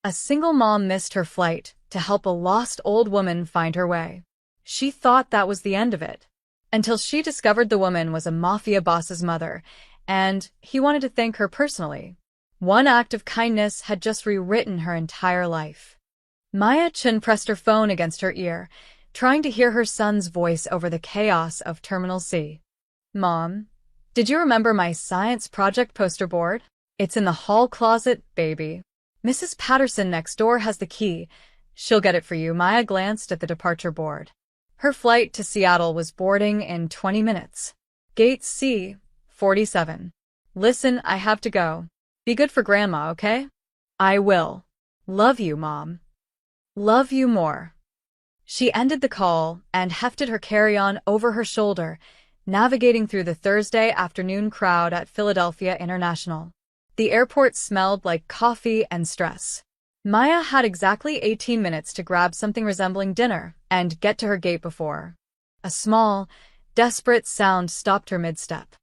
A single mom missed her flight to help a lost old woman find her way. She thought that was the end of it, until she discovered the woman was a mafia boss's mother, and he wanted to thank her personally. One act of kindness had just rewritten her entire life. Maya Chun pressed her phone against her ear, trying to hear her son's voice over the chaos of Terminal C. Mom, did you remember my science project poster board? It's in the hall closet, baby. Mrs. Patterson next door has the key. She'll get it for you. Maya glanced at the departure board. Her flight to Seattle was boarding in 20 minutes. Gate C, 47. Listen, I have to go. Be good for Grandma, okay? I will. Love you, Mom. Love you more. She ended the call and hefted her carry-on over her shoulder, navigating through the Thursday afternoon crowd at Philadelphia International. The airport smelled like coffee and stress. Maya had exactly 18 minutes to grab something resembling dinner and get to her gate before a small, desperate sound stopped her mid-step.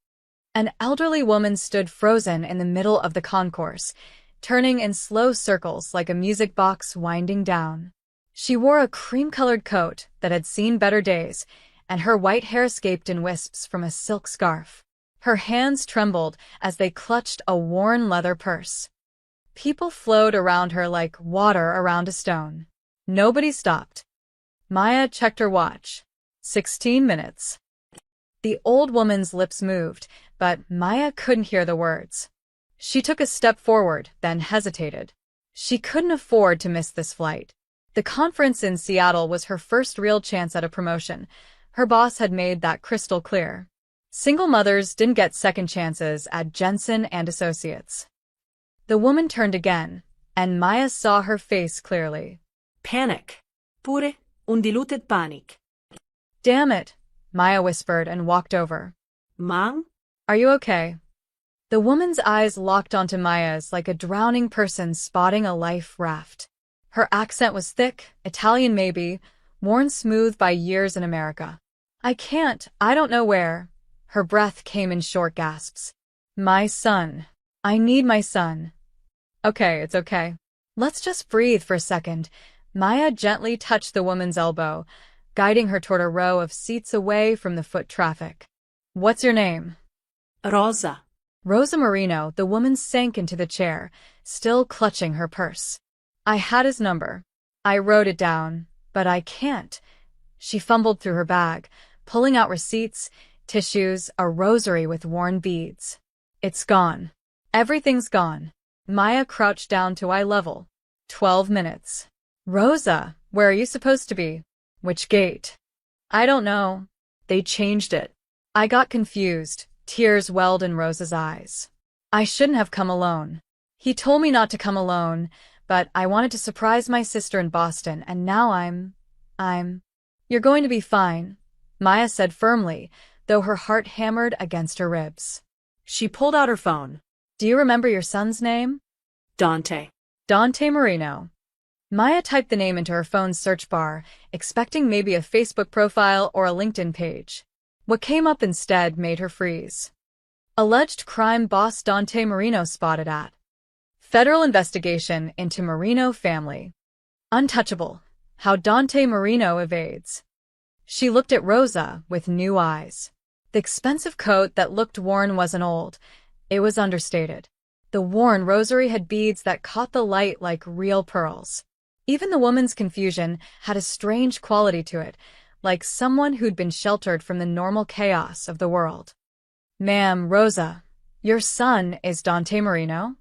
An elderly woman stood frozen in the middle of the concourse, turning in slow circles like a music box winding down. She wore a cream-colored coat that had seen better days, and her white hair escaped in wisps from a silk scarf. Her hands trembled as they clutched a worn leather purse. People flowed around her like water around a stone. Nobody stopped. Maya checked her watch. 16 minutes. The old woman's lips moved, but Maya couldn't hear the words. She took a step forward, then hesitated. She couldn't afford to miss this flight. The conference in Seattle was her first real chance at a promotion. Her boss had made that crystal clear. Single mothers didn't get second chances at Jensen and Associates. The woman turned again, and Maya saw her face clearly. Panic. Pure undiluted panic. Damn it, Maya whispered and walked over. Mom? Are you okay? The woman's eyes locked onto Maya's like a drowning person spotting a life raft. Her accent was thick, Italian maybe, worn smooth by years in America. I don't know where. Her breath came in short gasps. My son. I need my son. Okay, it's okay. Let's just breathe for a second. Maya gently touched the woman's elbow, guiding her toward a row of seats away from the foot traffic. What's your name? Rosa. Rosa Marino. The woman sank into the chair, still clutching her purse. I had his number. I wrote it down, but I can't. She fumbled through her bag, pulling out receipts, tissues, a rosary with worn beads. It's gone. Everything's gone. Maya crouched down to eye level. 12 minutes. Rosa, where are you supposed to be? Which gate? I don't know. They changed it. I got confused. Tears welled in Rosa's eyes. I shouldn't have come alone. He told me not to come alone, but I wanted to surprise my sister in Boston, and now You're going to be fine, Maya said firmly, though her heart hammered against her ribs. She pulled out her phone. Do you remember your son's name? Dante. Dante Marino. Maya typed the name into her phone's search bar, expecting maybe a Facebook profile or a LinkedIn page. What came up instead made her freeze. Alleged crime boss Dante Marino spotted at. Federal investigation into Marino family. Untouchable. How Dante Marino evades. She looked at Rosa with new eyes. The expensive coat that looked worn wasn't old. It was understated. The worn rosary had beads that caught the light like real pearls. Even the woman's confusion had a strange quality to it, like someone who'd been sheltered from the normal chaos of the world. Ma'am, Rosa, your son is Dante Marino?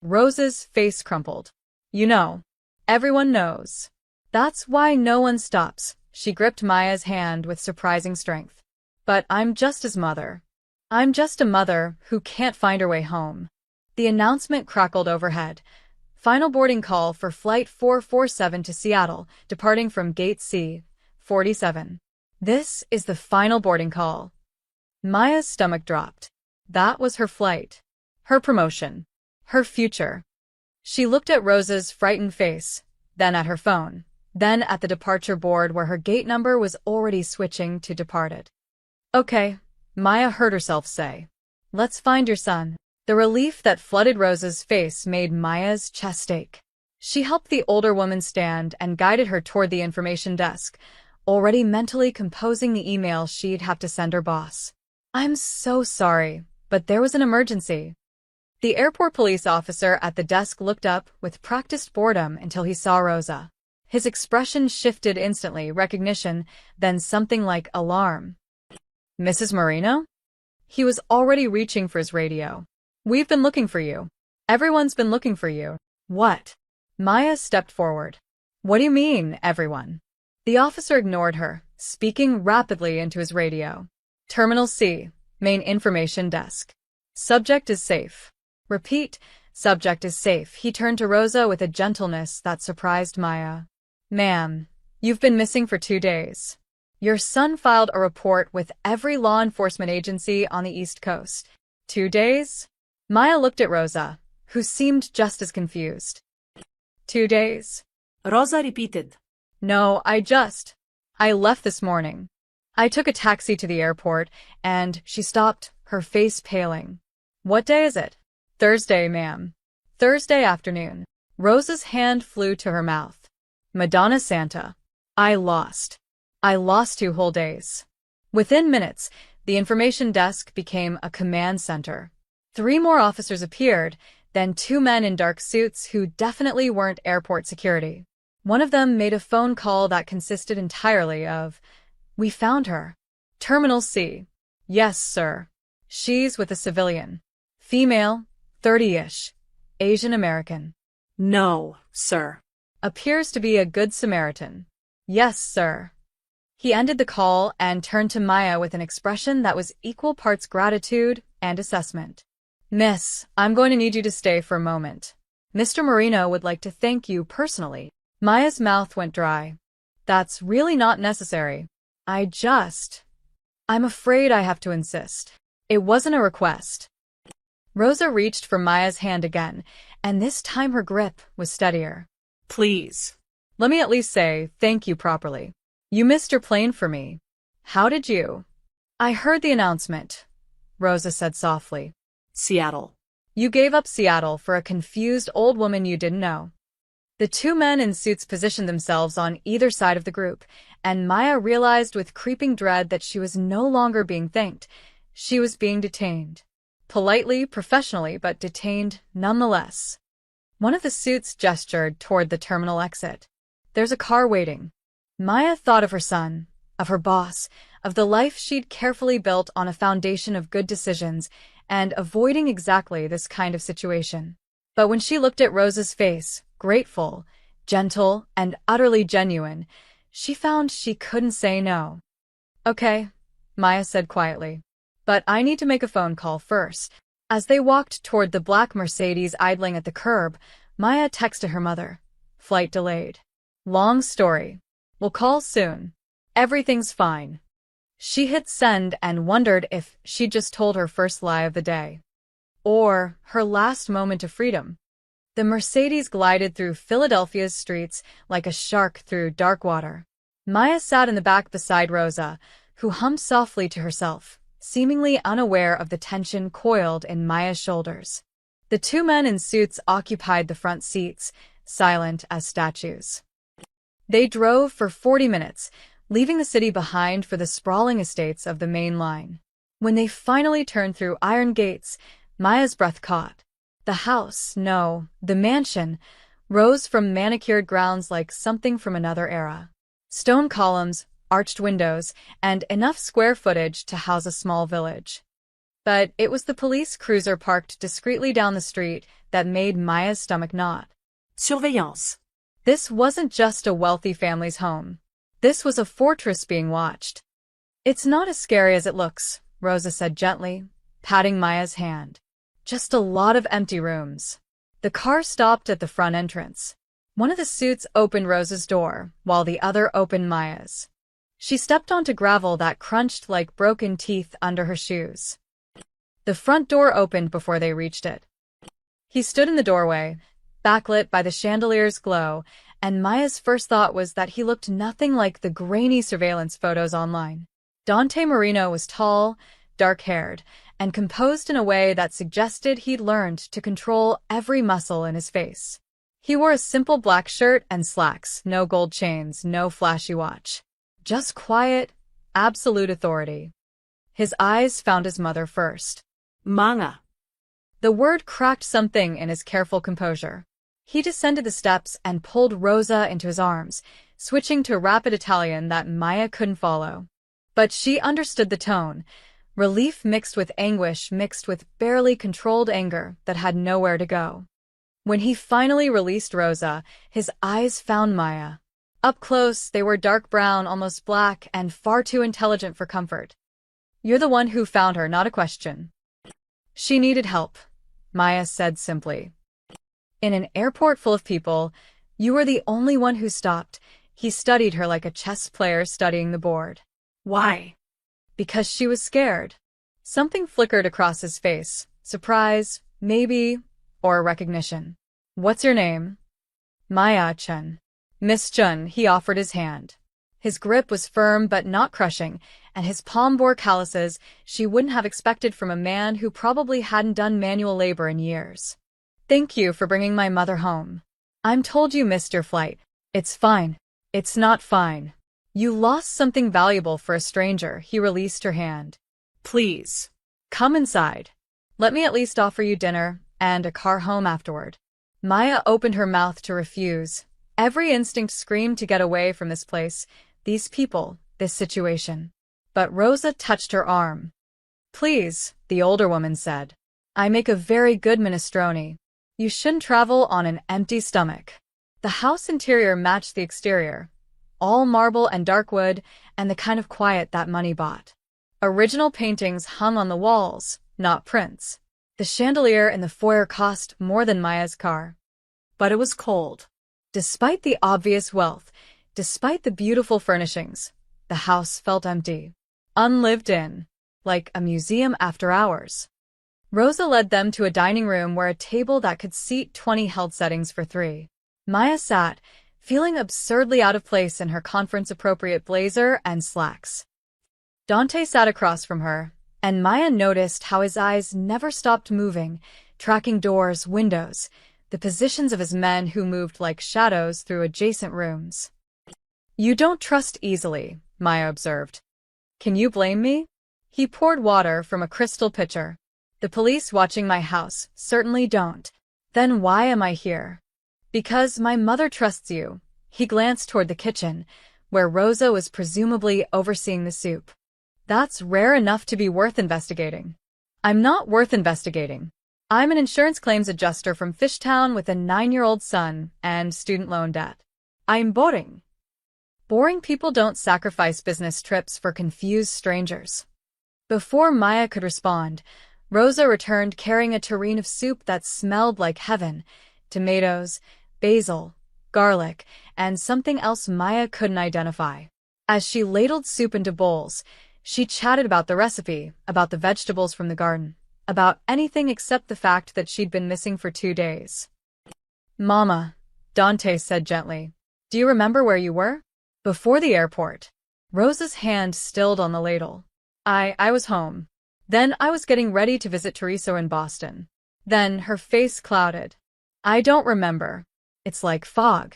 Rosa's face crumpled. You know. Everyone knows. That's why no one stops. She gripped Maya's hand with surprising strength. But I'm just his mother. I'm just a mother who can't find her way home. The announcement crackled overhead. Final boarding call for Flight 447 to Seattle, departing from Gate C, 47. This is the final boarding call. Maya's stomach dropped. That was her flight. Her promotion. Her future. She looked at Rosa's frightened face, then at her phone, then at the departure board where her gate number was already switching to departed. Okay, Maya heard herself say. Let's find your son. The relief that flooded Rosa's face made Maya's chest ache. She helped the older woman stand and guided her toward the information desk, already mentally composing the email she'd have to send her boss. "I'm so sorry, but there was an emergency." The airport police officer at the desk looked up with practiced boredom until he saw Rosa. His expression shifted instantly, recognition, then something like alarm. "Mrs. Marino?" He was already reaching for his radio. "We've been looking for you. Everyone's been looking for you." "What?" Maya stepped forward. "What do you mean, everyone?" The officer ignored her, speaking rapidly into his radio. "Terminal C, main information desk. Subject is safe." "Repeat, subject is safe." He turned to Rosa with a gentleness that surprised Maya. "Ma'am, you've been missing for 2 days. Your son filed a report with every law enforcement agency on the East Coast." 2 days? Maya looked at Rosa, who seemed just as confused. 2 days? Rosa repeated. "No, I left this morning. I took a taxi to the airport, and," she stopped, her face paling. "What day is it?" "Thursday, ma'am." "Thursday afternoon." Rosa's hand flew to her mouth. "Madonna Santa. I lost 2 whole days." Within minutes, the information desk became a command center. 3 more officers appeared, then 2 men in dark suits who definitely weren't airport security. One of them made a phone call that consisted entirely of, "We found her. Terminal C. Yes, sir. She's with a civilian. Female, 30-ish. Asian American. No, sir. Appears to be a good Samaritan. Yes, sir." He ended the call and turned to Maya with an expression that was equal parts gratitude and assessment. "Miss, I'm going to need you to stay for a moment. Mr. Marino would like to thank you personally." Maya's mouth went dry. "That's really not necessary. I'm afraid I have to insist. It wasn't a request." Rosa reached for Maya's hand again, and this time her grip was steadier. Please. "Let me at least say thank you properly. You missed your plane for me. How did you?" "I heard the announcement," Rosa said softly. Seattle. "You gave up Seattle for a confused old woman you didn't know." The 2 men in suits positioned themselves on either side of the group, and Maya realized with creeping dread that she was no longer being thanked. She was being detained. Politely, professionally, but detained nonetheless. One of the suits gestured toward the terminal exit. "There's a car waiting." Maya thought of her son, of her boss, of the life she'd carefully built on a foundation of good decisions, and avoiding exactly this kind of situation. But when she looked at Rosa's face, grateful, gentle, and utterly genuine, she found she couldn't say no. "Okay," Maya said quietly. "But I need to make a phone call first." As they walked toward the black Mercedes idling at the curb, Maya texted her mother. "Flight delayed. Long story. We'll call soon. Everything's fine." She hit send and wondered if she'd just told her first lie of the day. Or her last moment of freedom. The Mercedes glided through Philadelphia's streets like a shark through dark water. Maya sat in the back beside Rosa, who hummed softly to herself, seemingly unaware of the tension coiled in Maya's shoulders. The 2 men in suits occupied the front seats, silent as statues. They drove for 40 minutes, leaving the city behind for the sprawling estates of the main line. When they finally turned through iron gates, Maya's breath caught. The house, no, the mansion, rose from manicured grounds like something from another era. Stone columns, arched windows, and enough square footage to house a small village. But it was the police cruiser parked discreetly down the street that made Maya's stomach knot. Surveillance. This wasn't just a wealthy family's home. This was a fortress being watched. "It's not as scary as it looks," Rosa said gently, patting Maya's hand. "Just a lot of empty rooms." The car stopped at the front entrance. One of the suits opened Rosa's door, while the other opened Maya's. She stepped onto gravel that crunched like broken teeth under her shoes. The front door opened before they reached it. He stood in the doorway, backlit by the chandelier's glow, and Maya's first thought was that he looked nothing like the grainy surveillance photos online. Dante Marino was tall, dark-haired, and composed in a way that suggested he'd learned to control every muscle in his face. He wore a simple black shirt and slacks, no gold chains, no flashy watch. Just quiet, absolute authority. His eyes found his mother first. Manga. The word cracked something in his careful composure. He descended the steps and pulled Rosa into his arms, switching to rapid Italian that Maya couldn't follow. But she understood the tone, relief mixed with anguish mixed with barely controlled anger that had nowhere to go. When he finally released Rosa, his eyes found Maya. Up close, they were dark brown, almost black, and far too intelligent for comfort. "You're the one who found her, not a question." "She needed help," Maya said simply. "In an airport full of people, you were the only one who stopped." He studied her like a chess player studying the board. Why? Because she was scared. Something flickered across his face. Surprise, maybe, or recognition. "What's your name?" "Maya Chun." "Miss Chun," he offered his hand. His grip was firm but not crushing, and his palm bore calluses she wouldn't have expected from a man who probably hadn't done manual labor in years. "Thank you for bringing my mother home. I'm told you missed your flight." "It's fine." "It's not fine. You lost something valuable for a stranger." He released her hand. Please. "Come inside. Let me at least offer you dinner and a car home afterward." Maya opened her mouth to refuse. Every instinct screamed to get away from this place, these people, this situation. But Rosa touched her arm. "Please," the older woman said. "I make a very good minestrone. You shouldn't travel on an empty stomach." The house interior matched the exterior, all marble and dark wood, and the kind of quiet that money bought. Original paintings hung on the walls, not prints. The chandelier in the foyer cost more than Maya's car. But it was cold. Despite the obvious wealth, despite the beautiful furnishings, the house felt empty. Unlived in. Like a museum after hours. Rosa led them to a dining room where a table that could seat 20 held settings for 3. Maya sat, feeling absurdly out of place in her conference-appropriate blazer and slacks. Dante sat across from her, and Maya noticed how his eyes never stopped moving, tracking doors, windows, the positions of his men who moved like shadows through adjacent rooms. "You don't trust easily," Maya observed. "Can you blame me?" He poured water from a crystal pitcher. "The police watching my house certainly don't." "Then why am I here?" "Because my mother trusts you." He glanced toward the kitchen, where Rosa was presumably overseeing the soup. "That's rare enough to be worth investigating." "I'm not worth investigating. I'm an insurance claims adjuster from Fishtown with a 9-year-old son and student loan debt. I'm boring." Boring people don't sacrifice business trips for confused strangers. Before Maya could respond, Rosa returned carrying a tureen of soup that smelled like heaven, tomatoes, basil, garlic, and something else Maya couldn't identify. As she ladled soup into bowls, she chatted about the recipe, about the vegetables from the garden, about anything except the fact that she'd been missing for 2 days. "Mama," Dante said gently, "do you remember where you were?" "Before the airport." Rosa's hand stilled on the ladle. I was home. Then I was getting ready to visit Teresa in Boston." Then her face clouded. "I don't remember. It's like fog."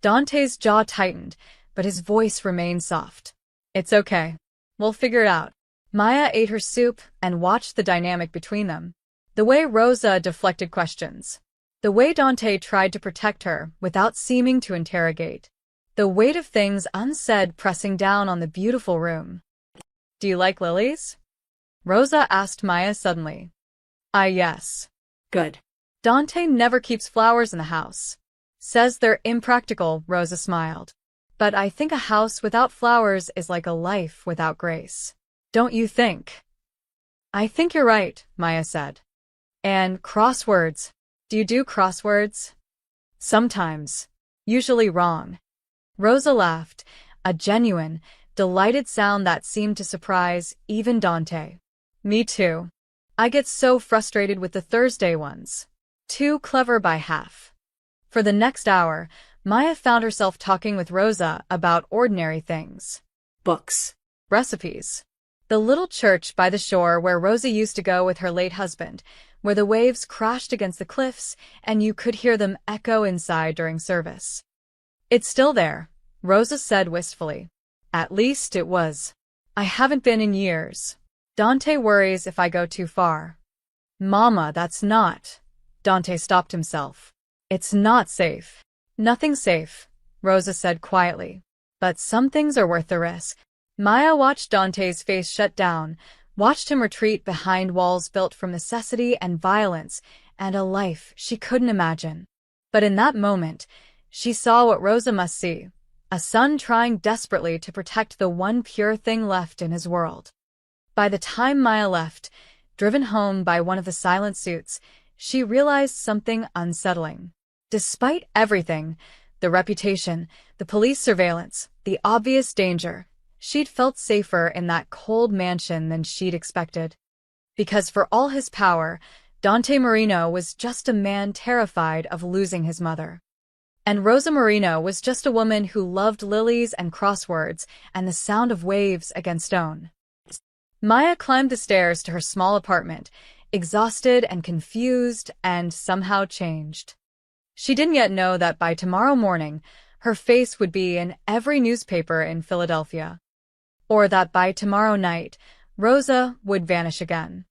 Dante's jaw tightened, but his voice remained soft. "It's okay. We'll figure it out." Maya ate her soup and watched the dynamic between them. The way Rosa deflected questions. The way Dante tried to protect her without seeming to interrogate. The weight of things unsaid pressing down on the beautiful room. "Do you like lilies?" Rosa asked Maya suddenly. Yes." Good. "Dante never keeps flowers in the house. Says they're impractical," Rosa smiled. "But I think a house without flowers is like a life without grace. Don't you think?" "I think you're right," Maya said. "And crosswords. Do you do crosswords?" "Sometimes. Usually wrong." Rosa laughed, a genuine, delighted sound that seemed to surprise even Dante. "Me too. I get so frustrated with the Thursday ones. Too clever by half." For the next hour, Maya found herself talking with Rosa about ordinary things. Books. Recipes. The little church by the shore where Rosa used to go with her late husband, where the waves crashed against the cliffs and you could hear them echo inside during service. It's still there, Rosa said wistfully. At least it was. I haven't been in years. Dante worries if I go too far. Mama, that's not. Dante stopped himself. It's not safe. Nothing's safe, Rosa said quietly. But some things are worth the risk. Maya watched Dante's face shut down, watched him retreat behind walls built from necessity and violence, and a life she couldn't imagine. But in that moment, she saw what Rosa must see, a son trying desperately to protect the one pure thing left in his world. By the time Maya left, driven home by one of the silent suits, she realized something unsettling. Despite everything, the reputation, the police surveillance, the obvious danger, she'd felt safer in that cold mansion than she'd expected. Because for all his power, Dante Marino was just a man terrified of losing his mother. And Rosa Marino was just a woman who loved lilies and crosswords and the sound of waves against stone. Maya climbed the stairs to her small apartment, exhausted and confused and somehow changed. She didn't yet know that by tomorrow morning, her face would be in every newspaper in Philadelphia. Or that by tomorrow night, Rosa would vanish again.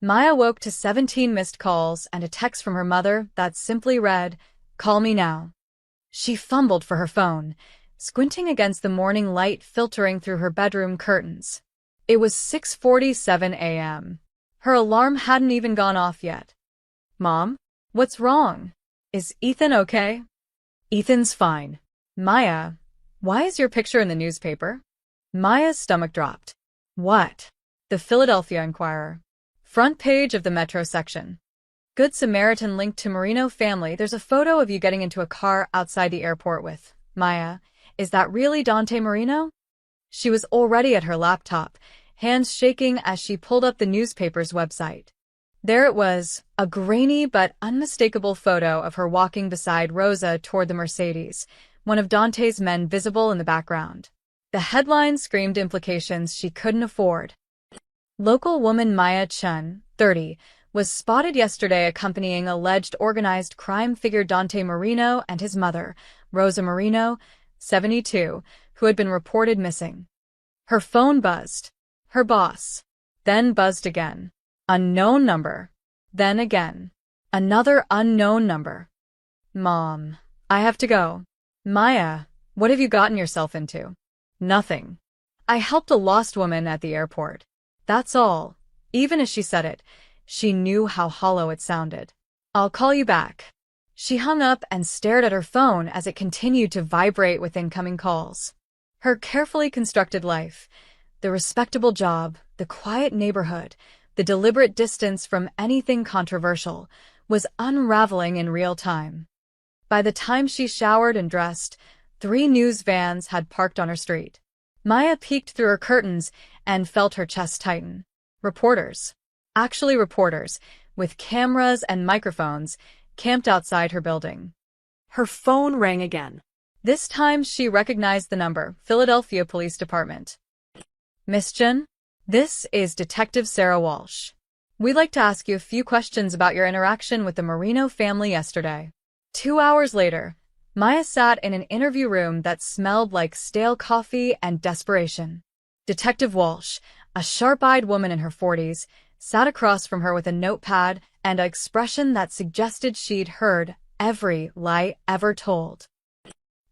Maya woke to 17 missed calls and a text from her mother that simply read, "Call me now." She fumbled for her phone, squinting against the morning light filtering through her bedroom curtains. It was 6:47 a.m. Her alarm hadn't even gone off yet. "Mom? What's wrong? Is Ethan okay?" "Ethan's fine." "Maya, why is your picture in the newspaper?" Maya's stomach dropped. "What?" The Philadelphia Inquirer. Front page of the Metro section. Good Samaritan linked to Marino family. There's a photo of you getting into a car outside the airport with Maya. Is that really Dante Marino? She was already at her laptop, hands shaking as she pulled up the newspaper's website. There it was, a grainy but unmistakable photo of her walking beside Rosa toward the Mercedes, one of Dante's men visible in the background. The headline screamed implications she couldn't afford. Local woman Maya Chun, 30, was spotted yesterday accompanying alleged organized crime figure Dante Marino and his mother, Rosa Marino, 72, who had been reported missing. Her phone buzzed. Her boss. Then buzzed again. Unknown number. Then again. Another unknown number. "Mom, I have to go." "Maya, what have you gotten yourself into?" "Nothing. I helped a lost woman at the airport. That's all." Even as she said it, she knew how hollow it sounded. "I'll call you back." She hung up and stared at her phone as it continued to vibrate with incoming calls. Her carefully constructed life, the respectable job, the quiet neighborhood, the deliberate distance from anything controversial, was unraveling in real time. By the time she showered and dressed, 3 news vans had parked on her street. Maya peeked through her curtains and felt her chest tighten. Reporters. Actually reporters, with cameras and microphones, camped outside her building. Her phone rang again. This time she recognized the number, Philadelphia Police Department. "Miss Chen, this is Detective Sarah Walsh. We'd like to ask you a few questions about your interaction with the Marino family yesterday." 2 hours later, Maya sat in an interview room that smelled like stale coffee and desperation. Detective Walsh, a sharp-eyed woman in her 40s, sat across from her with a notepad and an expression that suggested she'd heard every lie ever told.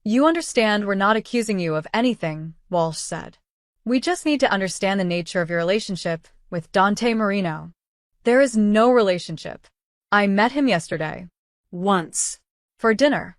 "You understand we're not accusing you of anything," Walsh said. "We just need to understand the nature of your relationship with Dante Marino." "There is no relationship. I met him yesterday." "Once." "For dinner."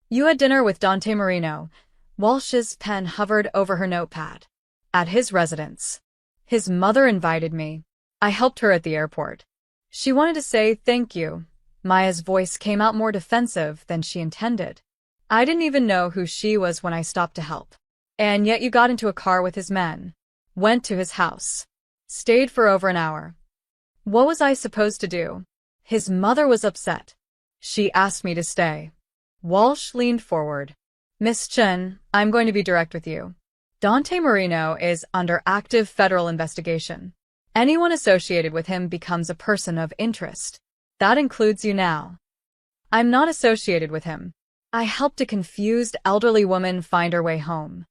"You had dinner with Dante Marino." Walsh's pen hovered over her notepad. "At his residence. His mother invited me. I helped her at the airport." She wanted to say thank you. Maya's voice came out more defensive than she intended. "I didn't even know who she was when I stopped to help. And yet you got into a car with his men. Went to his house. Stayed for over an hour. What was I supposed to do?" His mother was upset. "She asked me to stay." Walsh leaned forward. "Miss Chen, I'm going to be direct with you. Dante Marino is under active federal investigation. Anyone associated with him becomes a person of interest. That includes you now. I'm not associated with him. I helped a confused elderly woman find her way home.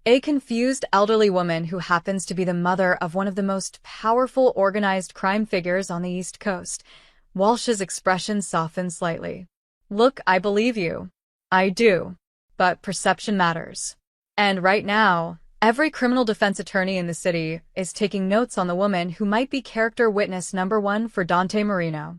A confused elderly woman who happens to be the mother of one of the most powerful organized crime figures on the East Coast. Walsh's expression softened slightly. Look, I believe you. I do. But perception matters. And right now, every criminal defense attorney in the city is taking notes on the woman who might be character witness number one for Dante Marino.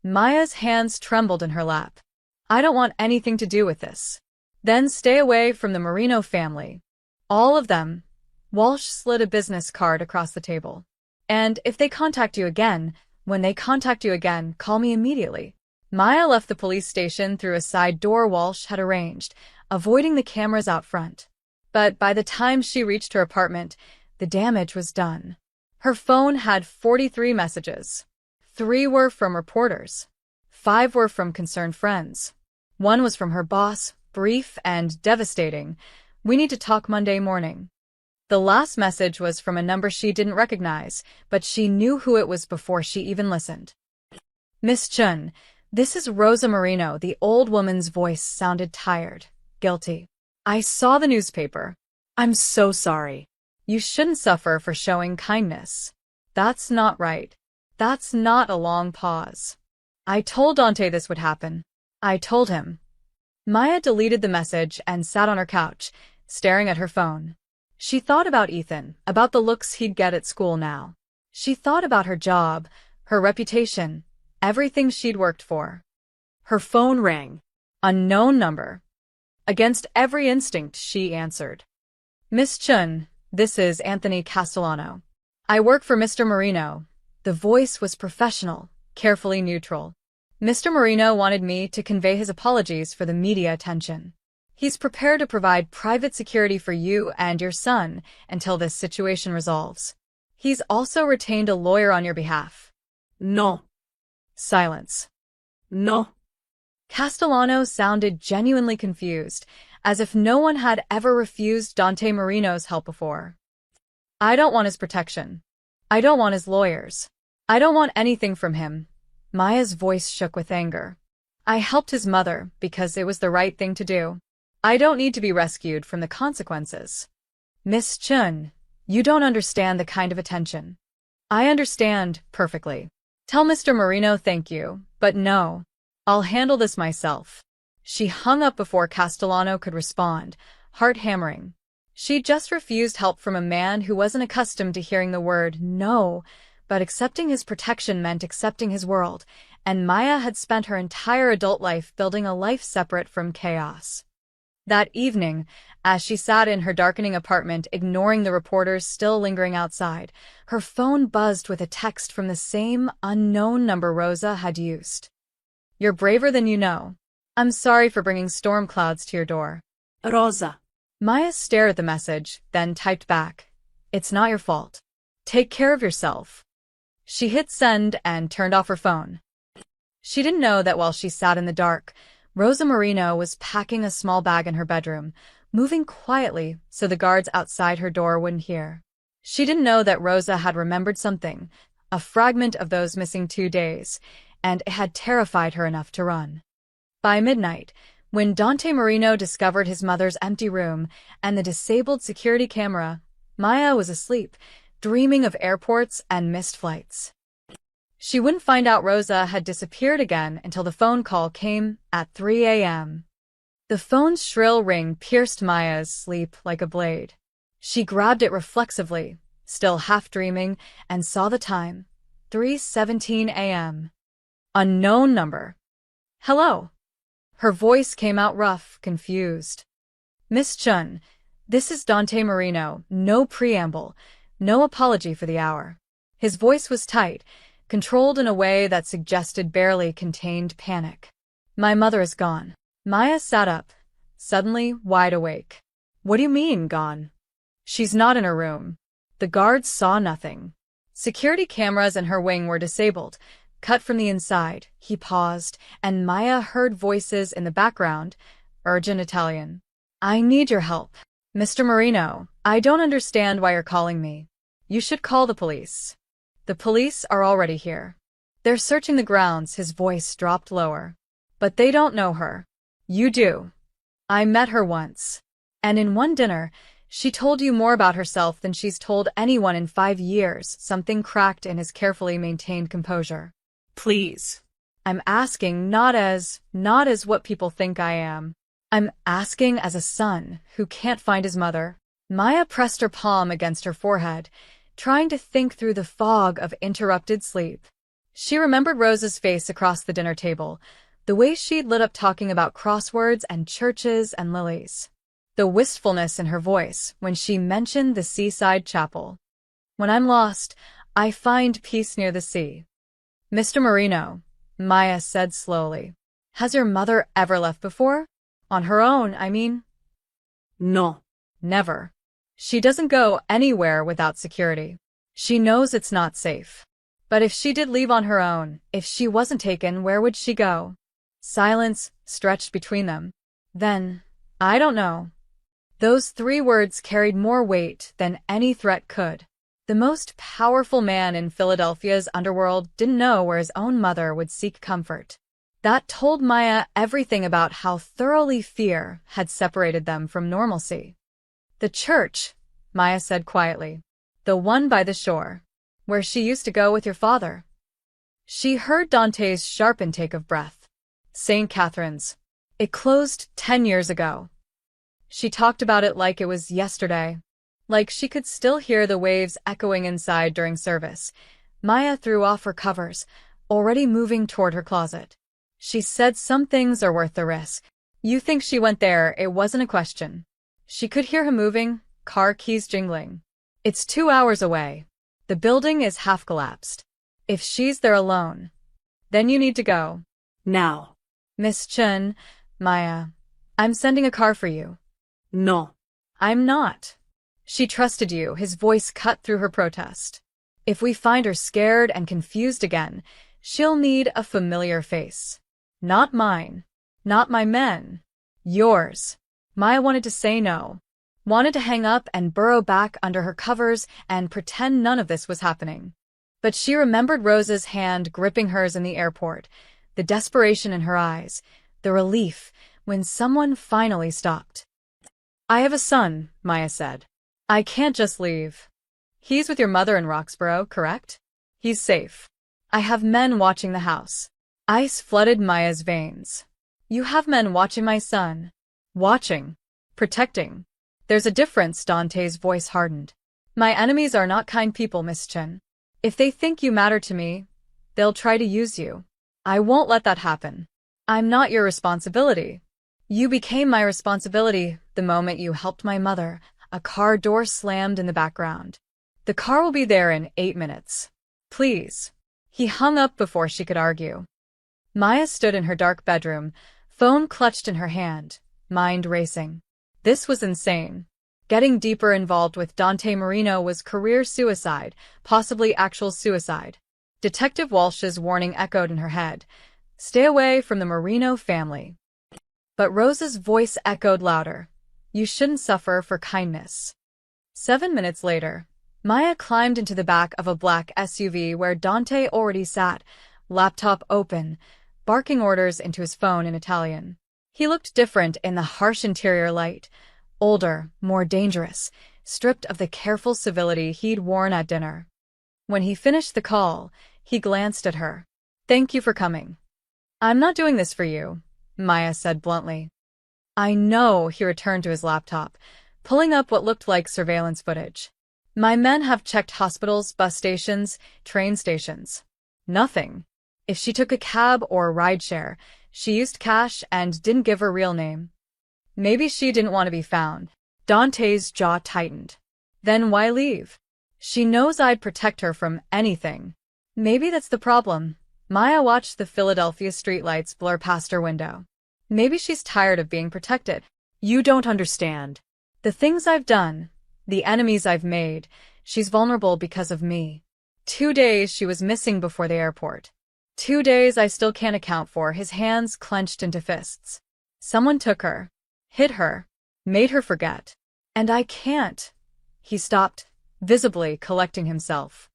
Maya's hands trembled in her lap. I don't want anything to do with this. Then stay away from the Marino family. All of them. Walsh slid a business card across the table. And if they contact you again, when they contact you again, call me immediately. Maya left the police station through a side door Walsh had arranged, avoiding the cameras out front. But by the time she reached her apartment, the damage was done. Her phone had 43 messages. 3 were from reporters. 5 were from concerned friends. 1 was from her boss, brief and devastating. We need to talk Monday morning. The last message was from a number she didn't recognize, but she knew who it was before she even listened. Miss Chun, this is Rosa Marino. The old woman's voice sounded tired, guilty. I saw the newspaper. I'm so sorry. You shouldn't suffer for showing kindness. That's not right. That's not a long pause. I told Dante this would happen. I told him. Maya deleted the message and sat on her couch, staring at her phone. She thought about Ethan, about the looks he'd get at school now. She thought about her job, her reputation, everything she'd worked for. Her phone rang. Unknown number. Against every instinct, she answered. Miss Chun, this is Anthony Castellano. I work for Mr. Marino. The voice was professional, carefully neutral. Mr. Marino wanted me to convey his apologies for the media attention. He's prepared to provide private security for you and your son until this situation resolves. He's also retained a lawyer on your behalf. No. Silence. No. Castellano sounded genuinely confused, as if no one had ever refused Dante Marino's help before. I don't want his protection. I don't want his lawyers. I don't want anything from him. Maya's voice shook with anger. I helped his mother because it was the right thing to do. I don't need to be rescued from the consequences. Miss Chun, you don't understand the kind of attention. I understand perfectly. Tell Mr. Marino thank you, but no. I'll handle this myself. She hung up before Castellano could respond, heart hammering. She just refused help from a man who wasn't accustomed to hearing the word no, but accepting his protection meant accepting his world, and Maya had spent her entire adult life building a life separate from chaos. That evening, as she sat in her darkening apartment ignoring the reporters still lingering outside, her phone buzzed with a text from the same unknown number Rosa had used. You're braver than you know. I'm sorry for bringing storm clouds to your door. Rosa. Maya stared at the message, then typed back. It's not your fault. Take care of yourself. She hit send and turned off her phone. She didn't know that while she sat in the dark, Rosa Marino was packing a small bag in her bedroom, moving quietly so the guards outside her door wouldn't hear. She didn't know that Rosa had remembered something, a fragment of those missing 2 days, and it had terrified her enough to run. By midnight, when Dante Marino discovered his mother's empty room and the disabled security camera, Maya was asleep, dreaming of airports and missed flights. She wouldn't find out Rosa had disappeared again until the phone call came at 3 a.m. The phone's shrill ring pierced Maya's sleep like a blade. She grabbed it reflexively, still half dreaming, and saw the time, 3:17 a.m. Unknown number. Hello. Her voice came out rough, confused. Miss Chun, this is Dante Marino. No preamble, no apology for the hour. His voice was tight, controlled in a way that suggested barely contained panic. My mother is gone. Maya sat up, suddenly wide awake. What do you mean, gone? She's not in her room. The guards saw nothing. Security cameras in her wing were disabled, cut from the inside. He paused, and Maya heard voices in the background, urgent Italian. I need your help. Mr. Marino, I don't understand why you're calling me. You should call the police. The police are already here. They're searching the grounds. His voice dropped lower. But they don't know her. You do. I met her once. And in one dinner, she told you more about herself than she's told anyone in 5 years. Something cracked in his carefully maintained composure. Please. I'm asking not as what people think I am. I'm asking as a son who can't find his mother. Maya pressed her palm against her forehead, trying to think through the fog of interrupted sleep. She remembered Rose's face across the dinner table, the way she'd lit up talking about crosswords and churches and lilies. The wistfulness in her voice when she mentioned the seaside chapel. When I'm lost, I find peace near the sea. Mr. Marino, Maya said slowly. Has your mother ever left before? On her own, I mean? No. Never. She doesn't go anywhere without security. She knows it's not safe. But if she did leave on her own, if she wasn't taken, where would she go? Silence stretched between them. Then, I don't know. Those 3 words carried more weight than any threat could. The most powerful man in Philadelphia's underworld didn't know where his own mother would seek comfort. That told Maya everything about how thoroughly fear had separated them from normalcy. The church, Maya said quietly. The one by the shore, where she used to go with your father. She heard Dante's sharp intake of breath. St. Catherine's. It closed 10 years ago. She talked about it like it was yesterday. Like she could still hear the waves echoing inside during service. Maya threw off her covers, already moving toward her closet. She said some things are worth the risk. You think she went there, it wasn't a question. She could hear him moving, car keys jingling. It's 2 hours away. The building is half collapsed. If she's there alone, then you need to go. Now. Miss Chen, Maya, I'm sending a car for you. No. I'm not. She trusted you, his voice cut through her protest. If we find her scared and confused again, she'll need a familiar face. Not mine. Not my men. Yours. Maya wanted to say no. Wanted to hang up and burrow back under her covers and pretend none of this was happening. But she remembered Rose's hand gripping hers in the airport, the desperation in her eyes, the relief when someone finally stopped. I have a son, Maya said. I can't just leave. He's with your mother in Roxborough, correct? He's safe. I have men watching the house. Ice flooded Maya's veins. You have men watching my son. Watching. Protecting. There's a difference, Dante's voice hardened. My enemies are not kind people, Miss Chen. If they think you matter to me, they'll try to use you. I won't let that happen. I'm not your responsibility. You became my responsibility the moment you helped my mother. A car door slammed in the background. The car will be there in 8 minutes. Please. He hung up before she could argue. Maya stood in her dark bedroom, phone clutched in her hand, mind racing. This was insane. Getting deeper involved with Dante Marino was career suicide, possibly actual suicide. Detective Walsh's warning echoed in her head. Stay away from the Marino family. But Rose's voice echoed louder. You shouldn't suffer for kindness. 7 minutes later, Maya climbed into the back of a black SUV where Dante already sat, laptop open, barking orders into his phone in Italian. He looked different in the harsh interior light, older, more dangerous, stripped of the careful civility he'd worn at dinner. When he finished the call, he glanced at her. Thank you for coming. I'm not doing this for you, Maya said bluntly. I know, he returned to his laptop, pulling up what looked like surveillance footage. My men have checked hospitals, bus stations, train stations. Nothing. If she took a cab or rideshare, she used cash and didn't give her real name. Maybe she didn't want to be found. Dante's jaw tightened. Then why leave? She knows I'd protect her from anything. Maybe that's the problem. Maya watched the Philadelphia streetlights blur past her window. Maybe she's tired of being protected. You don't understand. The things I've done, the enemies I've made, she's vulnerable because of me. 2 days she was missing before the airport. 2 days I still can't account for, his hands clenched into fists. Someone took her, hit her, made her forget. And I can't. He stopped, visibly collecting himself.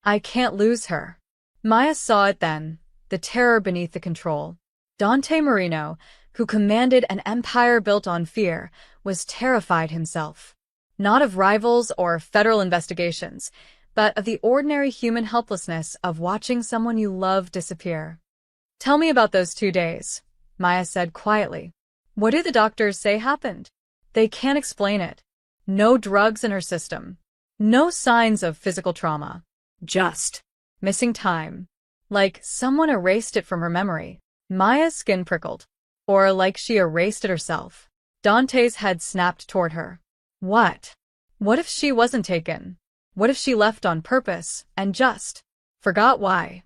I can't lose her. Maya saw it then, the terror beneath the control. Dante Marino, who commanded an empire built on fear, was terrified himself. Not of rivals or federal investigations, but of the ordinary human helplessness of watching someone you love disappear. Tell me about those 2 days, Maya said quietly. What do the doctors say happened? They can't explain it. No drugs in her system. No signs of physical trauma. Just Missing time. Like someone erased it from her memory. Maya's skin prickled. Or like she erased it herself. Dante's head snapped toward her. What? What if she wasn't taken? What if she left on purpose and just forgot why?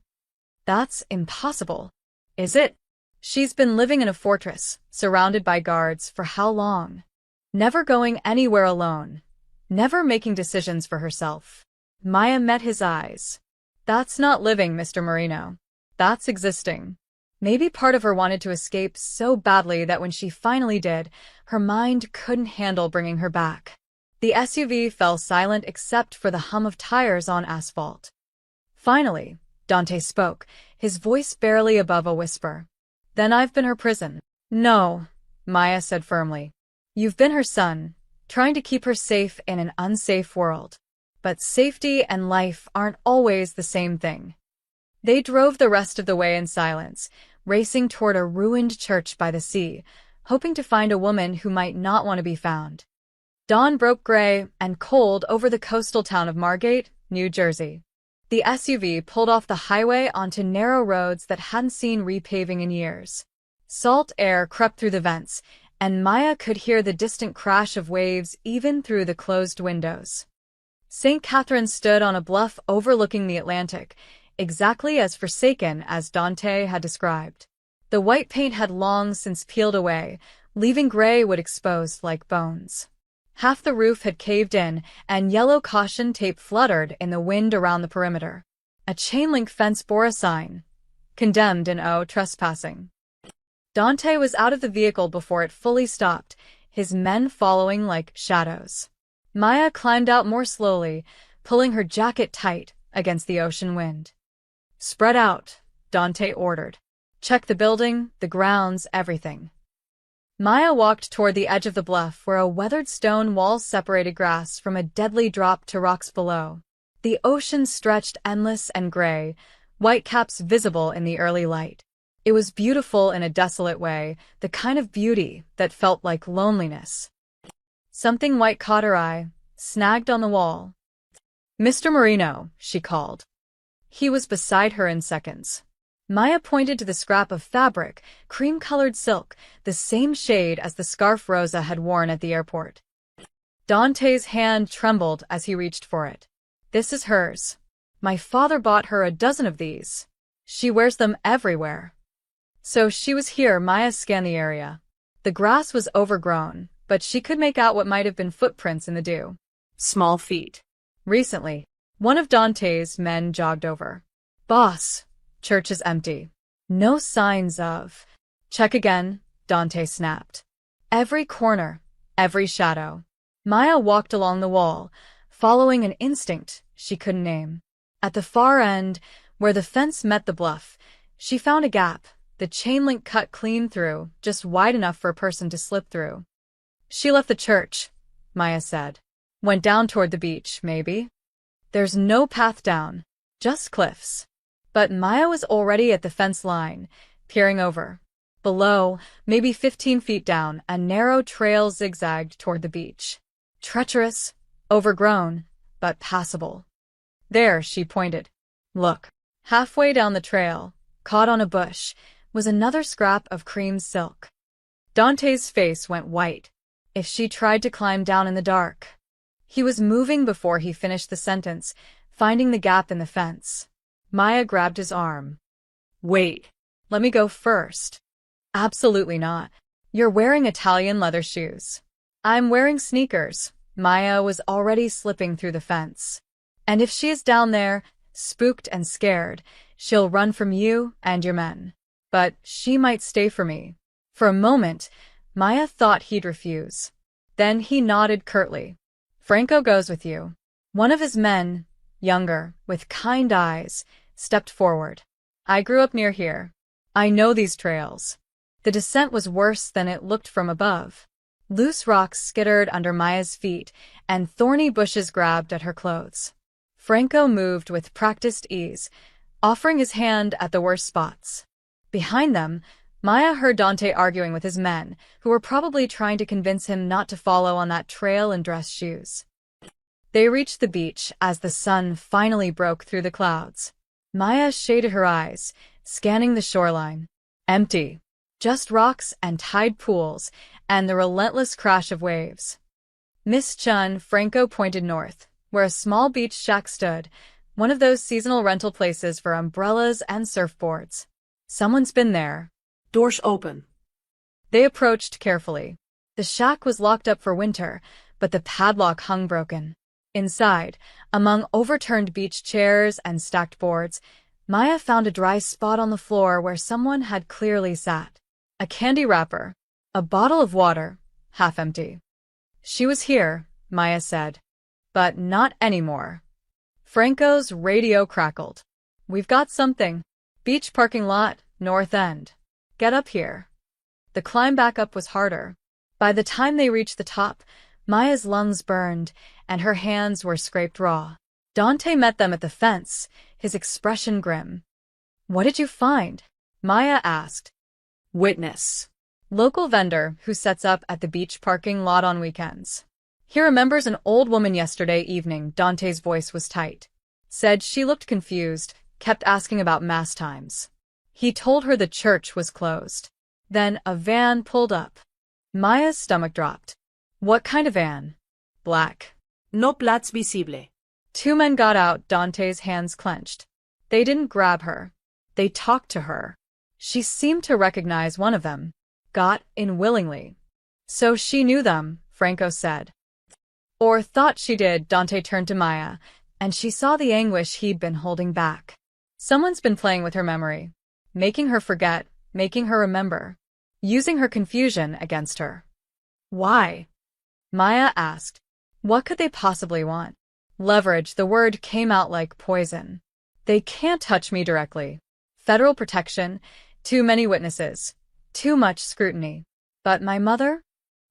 That's impossible. Is it? She's been living in a fortress, surrounded by guards for how long? Never going anywhere alone. Never making decisions for herself. Maya met his eyes. That's not living, Mr. Marino. That's existing. Maybe part of her wanted to escape so badly that when she finally did, her mind couldn't handle bringing her back. The SUV fell silent except for the hum of tires on asphalt. Finally, Dante spoke, his voice barely above a whisper. Then I've been her prison. No, Maya said firmly. You've been her son, trying to keep her safe in an unsafe world. But safety and life aren't always the same thing. They drove the rest of the way in silence, racing toward a ruined church by the sea, hoping to find a woman who might not want to be found. Dawn broke gray and cold over the coastal town of Margate, New Jersey. The SUV pulled off the highway onto narrow roads that hadn't seen repaving in years. Salt air crept through the vents, and Maya could hear the distant crash of waves even through the closed windows. St. Catherine stood on a bluff overlooking the Atlantic, exactly as forsaken as Dante had described. The white paint had long since peeled away, leaving gray wood exposed like bones. Half the roof had caved in, and yellow caution tape fluttered in the wind around the perimeter. A chain-link fence bore a sign, "Condemned in O trespassing." Dante was out of the vehicle before it fully stopped, his men following like shadows. Maya climbed out more slowly, pulling her jacket tight against the ocean wind. "Spread out," Dante ordered. "Check the building, the grounds, everything." Maya walked toward the edge of the bluff where a weathered stone wall separated grass from a deadly drop to rocks below. The ocean stretched endless and gray, whitecaps visible in the early light. It was beautiful in a desolate way, the kind of beauty that felt like loneliness. Something white caught her eye, snagged on the wall. "Mr. Marino," she called. He was beside her in seconds. Maya pointed to the scrap of fabric, cream-colored silk, the same shade as the scarf Rosa had worn at the airport. Dante's hand trembled as he reached for it. "This is hers. My father bought her a dozen of these. She wears them everywhere." So she was here. Maya scanned the area. The grass was overgrown, but she could make out what might have been footprints in the dew. small feet. Recently, one of Dante's men jogged over. "Boss, church is empty. No signs of—" "Check again," Dante snapped. Every corner, every shadow. Maya walked along the wall, following an instinct she couldn't name. At the far end, where the fence met the bluff, she found a gap, the chain link cut clean through, just wide enough for a person to slip through. "She left the church," Maya said. "Went down toward the beach, maybe. There's no path down, just cliffs." But Maya was already at the fence line, peering over. Below, maybe 15 feet down, a narrow trail zigzagged toward the beach. Treacherous, overgrown, but passable. "There," she pointed. "Look." Halfway down the trail, caught on a bush, was another scrap of cream silk. Dante's face went white. If she tried to climb down in the dark. He was moving before he finished the sentence, finding the gap in the fence. Maya grabbed his arm. "Wait. Let me go first." "Absolutely not. You're wearing Italian leather shoes." "I'm wearing sneakers." Maya was already slipping through the fence. "And if she is down there, spooked and scared, she'll run from you and your men. But she might stay for me." For a moment, Maya thought he'd refuse. Then he nodded curtly. "Franco goes with you." One of his men, younger, with kind eyes, stepped forward. I grew up near here. I know these trails. The descent was worse than it looked from above. Loose rocks skittered under Maya's feet, and thorny bushes grabbed at her clothes. Franco moved with practiced ease, offering his hand at the worst spots. Behind them, Maya heard Dante arguing with his men, who were probably trying to convince him not to follow on that trail in dress shoes. They reached the beach as the sun finally broke through the clouds. Maya shaded her eyes, scanning the shoreline. Empty. Just rocks and tide pools, and the relentless crash of waves. Miss Chun, Franco pointed north, where a small beach shack stood, one of those seasonal rental places for umbrellas and surfboards. Someone's been there. Doors open. They approached carefully. The shack was locked up for winter, but the padlock hung broken. Inside, among overturned beach chairs and stacked boards, Maya found a dry spot on the floor where someone had clearly sat. A candy wrapper. A bottle of water, half empty. She was here, Maya said. But not anymore. Franco's radio crackled. We've got something. Beach parking lot, north end. Get up here. The climb back up was harder. By the time they reached the top, Maya's lungs burned, and her hands were scraped raw. Dante met them at the fence, his expression grim. What did you find? Maya asked. Witness. Local vendor who sets up at the beach parking lot on weekends. He remembers an old woman yesterday evening. Dante's voice was tight. Said she looked confused, kept asking about mass times. He told her the church was closed. Then a van pulled up. Maya's stomach dropped. What kind of van? Black. No plates visible. Two men got out. Dante's hands clenched. They didn't grab her. They talked to her. She seemed to recognize one of them. Got in willingly. So she knew them, Franco said. Or thought she did. Dante turned to Maya, and she saw the anguish he'd been holding back. Someone's been playing with her memory. Making her forget, making her remember. Using her confusion against her. Why? Maya asked. What could they possibly want? Leverage. The word came out like poison. They can't touch me directly. Federal protection. Too many witnesses. Too much scrutiny. But my mother?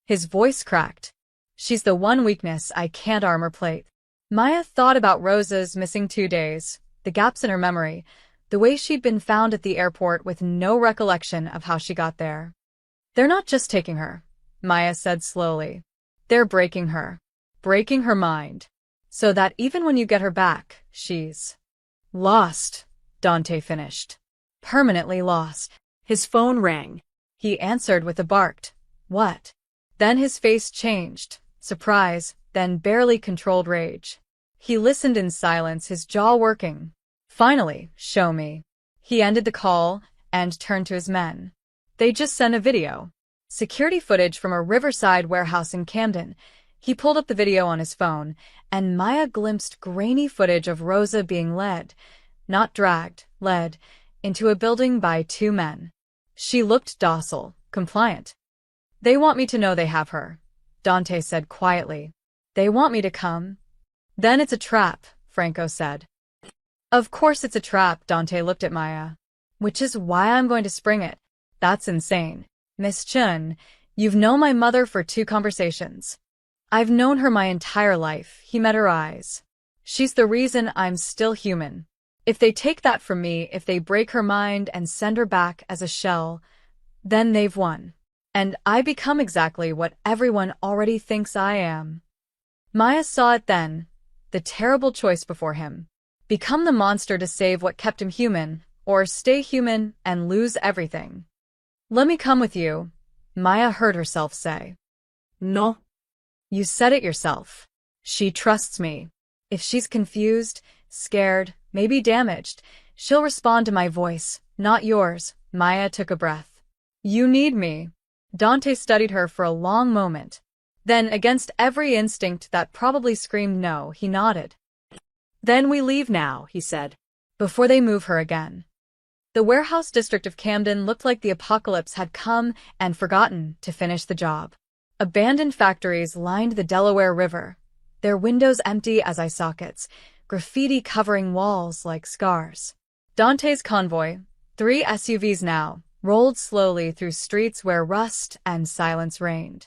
His voice cracked. She's the one weakness I can't armor plate. Maya thought about Rosa's missing 2 days, the gaps in her memory, the way she'd been found at the airport with no recollection of how she got there. They're not just taking her, Maya said slowly. They're breaking her mind, so that even when you get her back, she's lost, Dante finished. Permanently lost. His phone rang. He answered with a barked, "What?" Then his face changed, surprise, then barely controlled rage. He listened in silence, his jaw working. Finally, show me. He ended the call and turned to his men. They just sent a video. Security footage from a riverside warehouse in Camden. He pulled up the video on his phone, and Maya glimpsed grainy footage of Rosa being led, not dragged, led, into a building by 2 men. She looked docile, compliant. They want me to know they have her, Dante said quietly. They want me to come. Then it's a trap, Franco said. Of course it's a trap, Dante looked at Maya. Which is why I'm going to spring it. That's insane. Miss Chun, you've known my mother for 2 conversations. I've known her my entire life. He met her eyes. She's the reason I'm still human. If they take that from me, if they break her mind and send her back as a shell, then they've won. And I become exactly what everyone already thinks I am. Maya saw it then, the terrible choice before him. Become the monster to save what kept him human, or stay human and lose everything. Let me come with you, Maya heard herself say. No. You said it yourself. She trusts me. If she's confused, scared, maybe damaged, she'll respond to my voice, not yours. Maya took a breath. You need me. Dante studied her for a long moment. Then, against every instinct that probably screamed no, he nodded. Then we leave now, he said, before they move her again. The warehouse district of Camden looked like the apocalypse had come and forgotten to finish the job. Abandoned factories lined the Delaware River, their windows empty as eye sockets, graffiti covering walls like scars. Dante's convoy, 3 SUVs now, rolled slowly through streets where rust and silence reigned.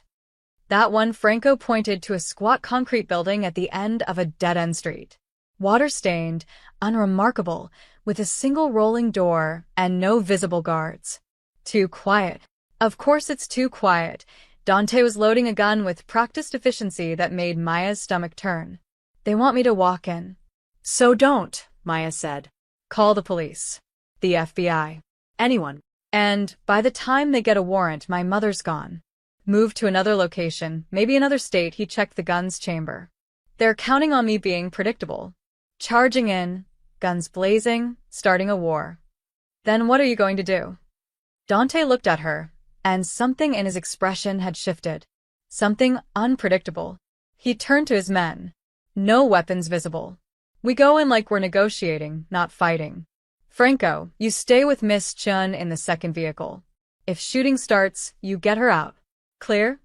That one, Franco pointed to a squat concrete building at the end of a dead-end street. Water-stained, unremarkable, with a single rolling door and no visible guards. Too quiet. Of course it's too quiet. Dante was loading a gun with practiced efficiency that made Maya's stomach turn. They want me to walk in. So don't, Maya said. Call the police. The FBI. Anyone. And by the time they get a warrant, my mother's gone. Moved to another location, maybe another state. He checked the gun's chamber. They're counting on me being predictable. Charging in, guns blazing, starting a war. Then what are you going to do? Dante looked at her, and something in his expression had shifted. Something unpredictable. He turned to his men. No weapons visible. We go in like we're negotiating, not fighting. Franco, you stay with Miss Chun in the second vehicle. If shooting starts, you get her out. Clear?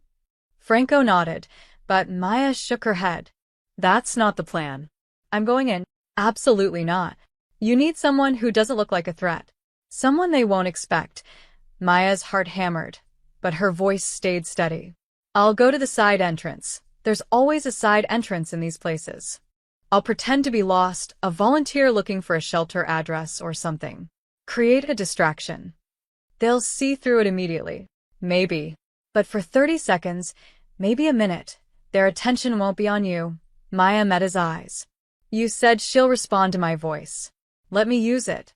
Franco nodded, but Maya shook her head. That's not the plan. I'm going in. Absolutely not. You need someone who doesn't look like a threat. Someone they won't expect. Maya's heart hammered, but her voice stayed steady. I'll go to the side entrance. There's always a side entrance in these places. I'll pretend to be lost, a volunteer looking for a shelter address or something. Create a distraction. They'll see through it immediately. Maybe. But for 30 seconds, maybe a minute, their attention won't be on you. Maya met his eyes. You said she'll respond to my voice. Let me use it.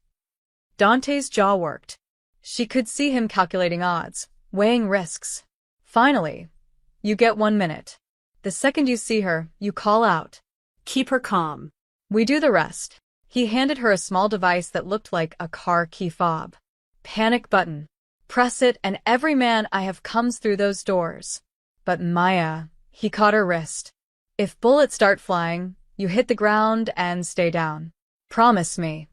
Dante's jaw worked. She could see him calculating odds, weighing risks. Finally, you get 1 minute. The second you see her, you call out. Keep her calm. We do the rest. He handed her a small device that looked like a car key fob. Panic button. Press it and every man I have comes through those doors. But Maya, he caught her wrist. If bullets start flying, you hit the ground and stay down. Promise me.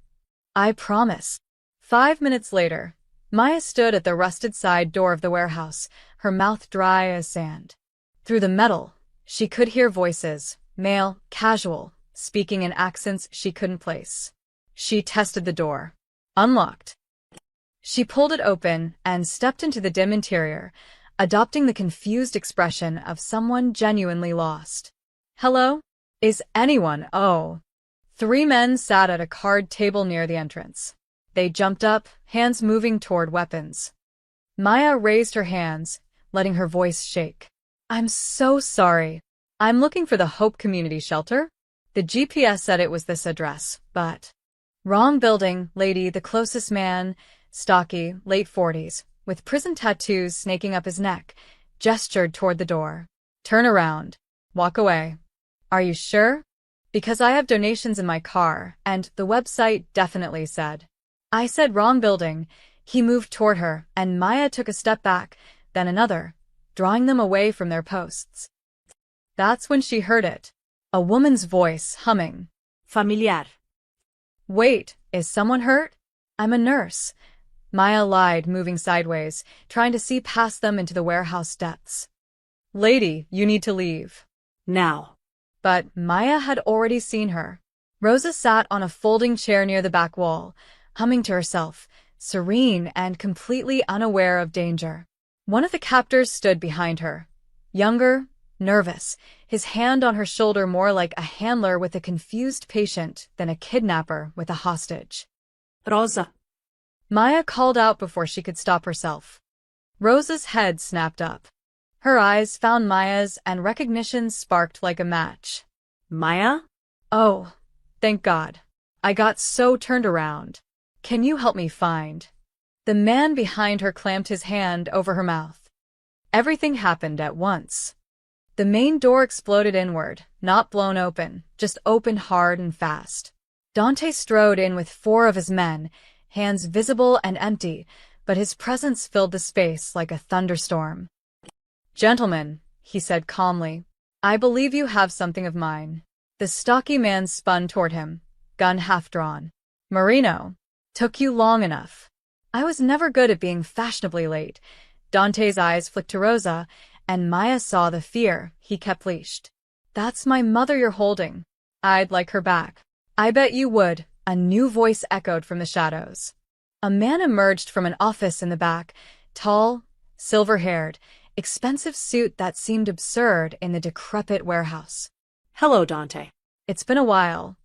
I promise. 5 minutes later, Maya stood at the rusted side door of the warehouse, her mouth dry as sand. Through the metal, she could hear voices, male, casual, speaking in accents she couldn't place. She tested the door. Unlocked. She pulled it open and stepped into the dim interior, adopting the confused expression of someone genuinely lost. Hello? Is anyone? Oh. 3 men sat at a card table near the entrance. They jumped up, hands moving toward weapons. Maya raised her hands, letting her voice shake. I'm so sorry. I'm looking for the Hope Community Shelter. The GPS said it was this address, but... Wrong building, lady. The closest man, stocky, late 40s, with prison tattoos snaking up his neck, gestured toward the door. Turn around. Walk away. Are you sure? Because I have donations in my car, and the website definitely said. I said wrong building. He moved toward her, and Maya took a step back, then another, drawing them away from their posts. That's when she heard it. A woman's voice humming. Familiar. Wait, is someone hurt? I'm a nurse. Maya lied, moving sideways, trying to see past them into the warehouse depths. Lady, you need to leave. Now. But Maya had already seen her. Rosa sat on a folding chair near the back wall, humming to herself, serene and completely unaware of danger. One of the captors stood behind her. Younger, nervous, his hand on her shoulder more like a handler with a confused patient than a kidnapper with a hostage. Rosa. Maya called out before she could stop herself. Rosa's head snapped up. Her eyes found Maya's and recognition sparked like a match. Maya? Oh, thank God. I got so turned around. Can you help me find? The man behind her clamped his hand over her mouth. Everything happened at once. The main door exploded inward, not blown open, just opened hard and fast. Dante strode in with 4 of his men, hands visible and empty, but his presence filled the space like a thunderstorm. Gentlemen, he said calmly, I believe you have something of mine. The stocky man spun toward him, gun half drawn. Marino, took you long enough. I was never good at being fashionably late. Dante's eyes flicked to Rosa, and Maya saw the fear he kept leashed. That's my mother you're holding. I'd like her back. I bet you would, a new voice echoed from the shadows. A man emerged from an office in the back, tall, silver-haired, expensive suit that seemed absurd in the decrepit warehouse. Hello, Dante. It's been a while.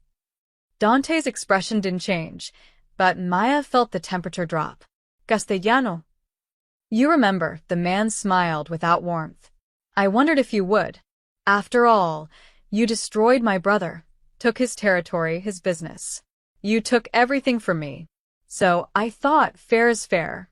Dante's expression didn't change, but Maya felt the temperature drop. Castellano. You remember, the man smiled without warmth. I wondered if you would. After all, you destroyed my brother, took his territory, his business. You took everything from me. So I thought fair is fair.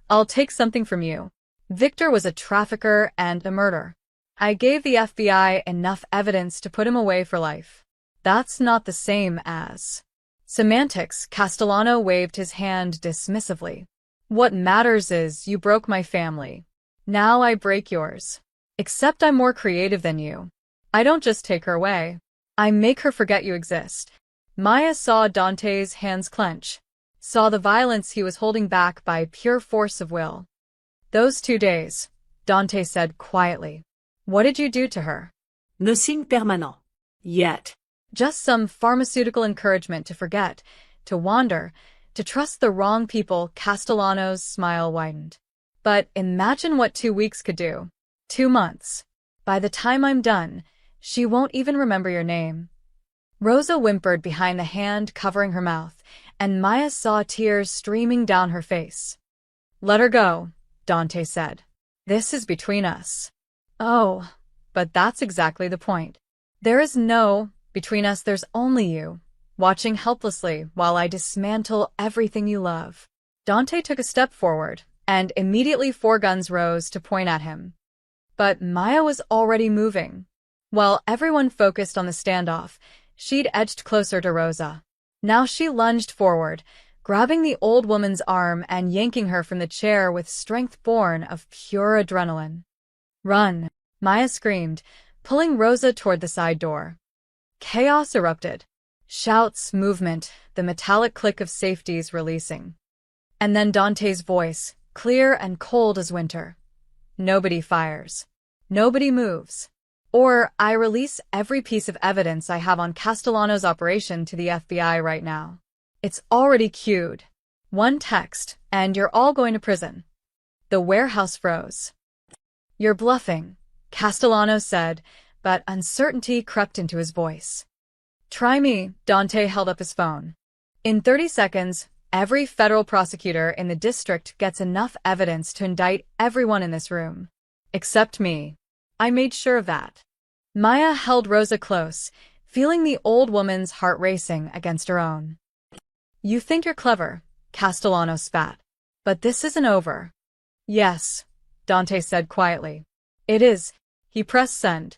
I'll take something from you. Victor was a trafficker and a murderer. I gave the FBI enough evidence to put him away for life. That's not the same as... Semantics, Castellano waved his hand dismissively. What matters is you broke my family. Now I break yours. Except I'm more creative than you. I don't just take her away. I make her forget you exist. Maya saw Dante's hands clench, saw the violence he was holding back by pure force of will. Those 2 days, Dante said quietly. What did you do to her? Ne signe permanent. Yet. Just some pharmaceutical encouragement to forget, to wander, to trust the wrong people. Castellano's smile widened. But imagine what 2 weeks could do. 2 months. By the time I'm done, she won't even remember your name. Rosa whimpered behind the hand covering her mouth, and Maya saw tears streaming down her face. Let her go, Dante said. This is between us. Oh, but that's exactly the point. There is no between us, there's only you, watching helplessly while I dismantle everything you love. Dante took a step forward, and immediately 4 guns rose to point at him. But Maya was already moving. While everyone focused on the standoff, she'd edged closer to Rosa. Now she lunged forward, grabbing the old woman's arm and yanking her from the chair with strength born of pure adrenaline. Run, Maya screamed, pulling Rosa toward the side door. Chaos erupted. Shouts, movement, the metallic click of safeties releasing. And then Dante's voice, clear and cold as winter. Nobody fires. Nobody moves. Or I release every piece of evidence I have on Castellano's operation to the FBI right now. It's already queued. 1 text, and you're all going to prison. The warehouse froze. You're bluffing, Castellano said, but uncertainty crept into his voice. Try me, Dante held up his phone. In 30 seconds, every federal prosecutor in the district gets enough evidence to indict everyone in this room. Except me. I made sure of that. Maya held Rosa close, feeling the old woman's heart racing against her own. You think you're clever, Castellano spat. But this isn't over. Yes, Dante said quietly. It is. He pressed send.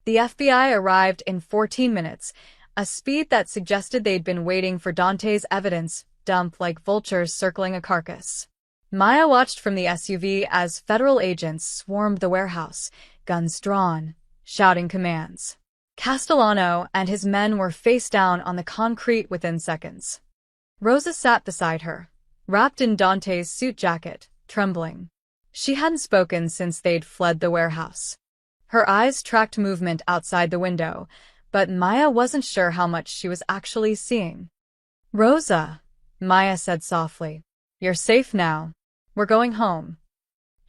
The FBI arrived in 14 minutes, a speed that suggested they'd been waiting for Dante's evidence dump like vultures circling a carcass. Maya watched from the SUV as federal agents swarmed the warehouse, guns drawn, shouting commands. Castellano and his men were face down on the concrete within seconds. Rosa sat beside her, wrapped in Dante's suit jacket, trembling. She hadn't spoken since they'd fled the warehouse. Her eyes tracked movement outside the window, but Maya wasn't sure how much she was actually seeing. Rosa, Maya said softly, you're safe now. We're going home.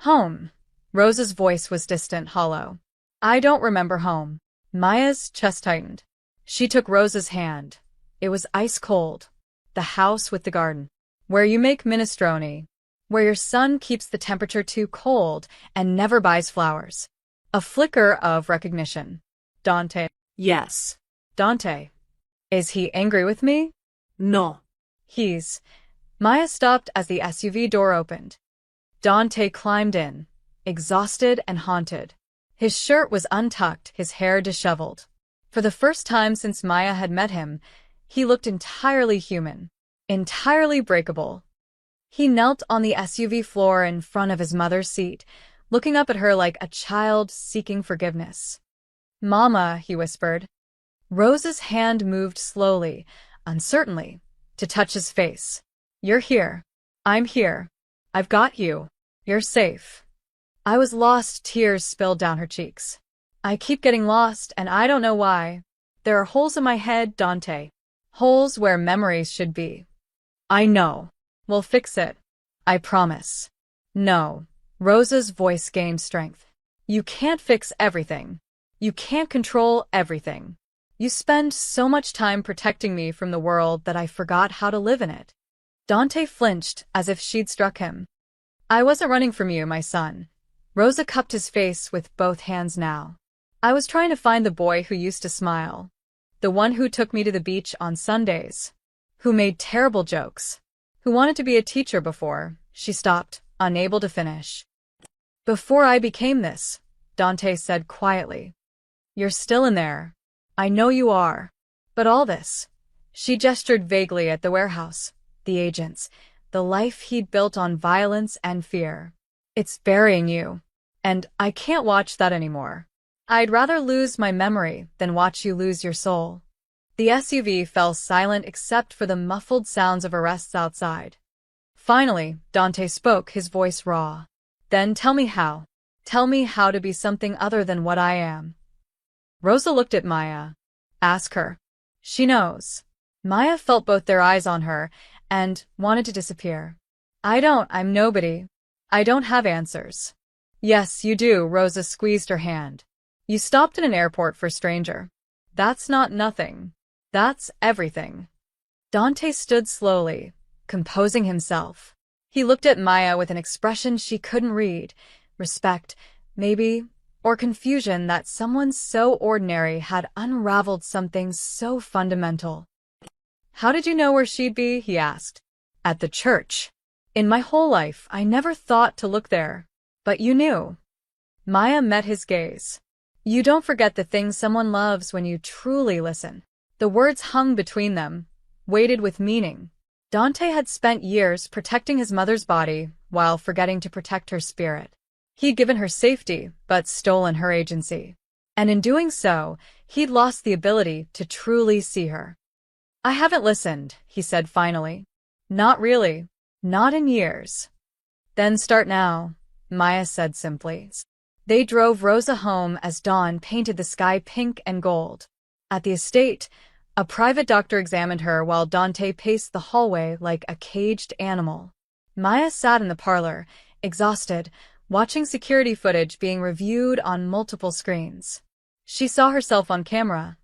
Home. Rosa's voice was distant, hollow. I don't remember home. Maya's chest tightened. She took Rosa's hand. It was ice cold. The house with the garden. Where you make minestrone. Where your son keeps the temperature too cold and never buys flowers. A flicker of recognition. Dante. Yes. Dante. Is he angry with me? No. He's... Maya stopped as the SUV door opened. Dante climbed in, exhausted and haunted. His shirt was untucked, his hair disheveled. For the first time since Maya had met him, he looked entirely human, entirely breakable. He knelt on the SUV floor in front of his mother's seat, looking up at her like a child seeking forgiveness. Mama, he whispered. Rosa's hand moved slowly, uncertainly, to touch his face. You're here. I'm here. I've got you. You're safe. I was lost, tears spilled down her cheeks. I keep getting lost, and I don't know why. There are holes in my head, Dante. Holes where memories should be. I know. We'll fix it. I promise. No. Rosa's voice gained strength. You can't fix everything. You can't control everything. You spend so much time protecting me from the world that I forgot how to live in it. Dante flinched as if she'd struck him. I wasn't running from you, my son. Rosa cupped his face with both hands now. I was trying to find the boy who used to smile. The one who took me to the beach on Sundays. Who made terrible jokes. Who wanted to be a teacher before. She stopped, unable to finish. Before I became this, Dante said quietly. You're still in there. I know you are. But all this. She gestured vaguely at the warehouse, the agents, the life he'd built on violence and fear. It's burying you. And I can't watch that anymore. I'd rather lose my memory than watch you lose your soul. The SUV fell silent except for the muffled sounds of arrests outside. Finally, Dante spoke, his voice raw. Then tell me how. Tell me how to be something other than what I am. Rosa looked at Maya. Ask her. She knows. Maya felt both their eyes on her and wanted to disappear. I'm nobody. I don't have answers. Yes, you do, Rosa squeezed her hand. You stopped in an airport for a stranger. That's not nothing. That's everything. Dante stood slowly, composing himself. He looked at Maya with an expression she couldn't read. Respect, maybe, or confusion that someone so ordinary had unraveled something so fundamental. How did you know where she'd be? He asked. At the church. In my whole life, I never thought to look there. But you knew. Maya met his gaze. You don't forget the things someone loves when you truly listen. The words hung between them, weighted with meaning. Dante had spent years protecting his mother's body while forgetting to protect her spirit. He'd given her safety, but stolen her agency. And in doing so, he'd lost the ability to truly see her. I haven't listened, he said finally. Not really. Not in years. Then start now, Maya said simply. They drove Rosa home as dawn painted the sky pink and gold. At the estate, a private doctor examined her while Dante paced the hallway like a caged animal. Maya sat in the parlor, exhausted, watching security footage being reviewed on multiple screens. She saw herself on camera,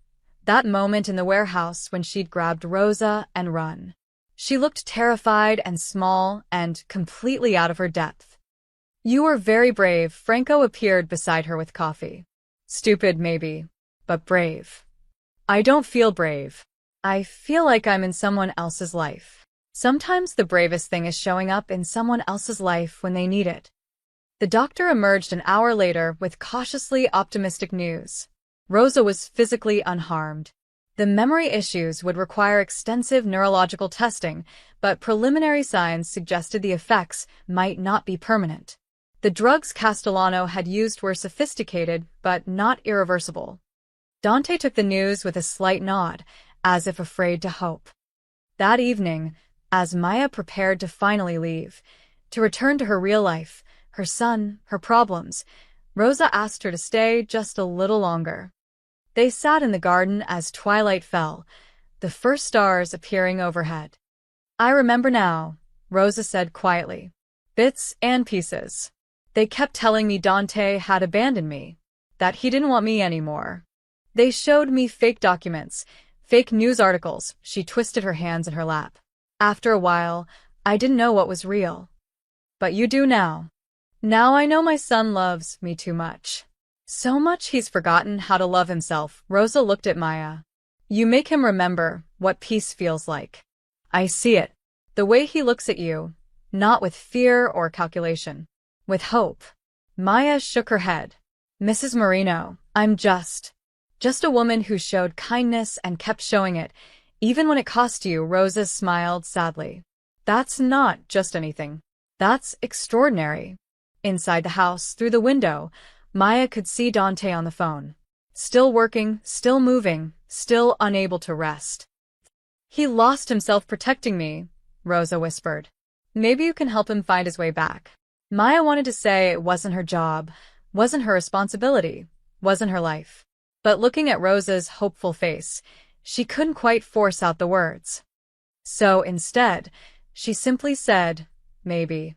that moment in the warehouse when she'd grabbed Rosa and run. She looked terrified and small and completely out of her depth. You were very brave. Franco appeared beside her with coffee. Stupid, maybe, but brave. I don't feel brave. I feel like I'm in someone else's life. Sometimes the bravest thing is showing up in someone else's life when they need it. The doctor emerged an hour later with cautiously optimistic news. Rosa was physically unharmed. The memory issues would require extensive neurological testing, but preliminary signs suggested the effects might not be permanent. The drugs Castellano had used were sophisticated, but not irreversible. Dante took the news with a slight nod, as if afraid to hope. That evening, as Maya prepared to finally leave, to return to her real life, her son, her problems, Rosa asked her to stay just a little longer. They sat in the garden as twilight fell, the first stars appearing overhead. I remember now, Rosa said quietly. Bits and pieces. They kept telling me Dante had abandoned me, that he didn't want me anymore. They showed me fake documents, fake news articles. She twisted her hands in her lap. After a while, I didn't know what was real. But you do now. Now I know my son loves me too much. So much he's forgotten how to love himself. Rosa looked at Maya. You make him remember what peace feels like. I see it. The way he looks at you, not with fear or calculation, with hope. Maya shook her head. Mrs. Marino, I'm just a woman who showed kindness and kept showing it, even when it cost you. Rosa smiled sadly. That's not just anything. That's extraordinary. Inside the house, through the window, Maya could see Dante on the phone. Still working, still moving, still unable to rest. He lost himself protecting me, Rosa whispered. Maybe you can help him find his way back. Maya wanted to say it wasn't her job, wasn't her responsibility, wasn't her life. But looking at Rosa's hopeful face, She couldn't quite force out the words. So instead, she simply said, maybe,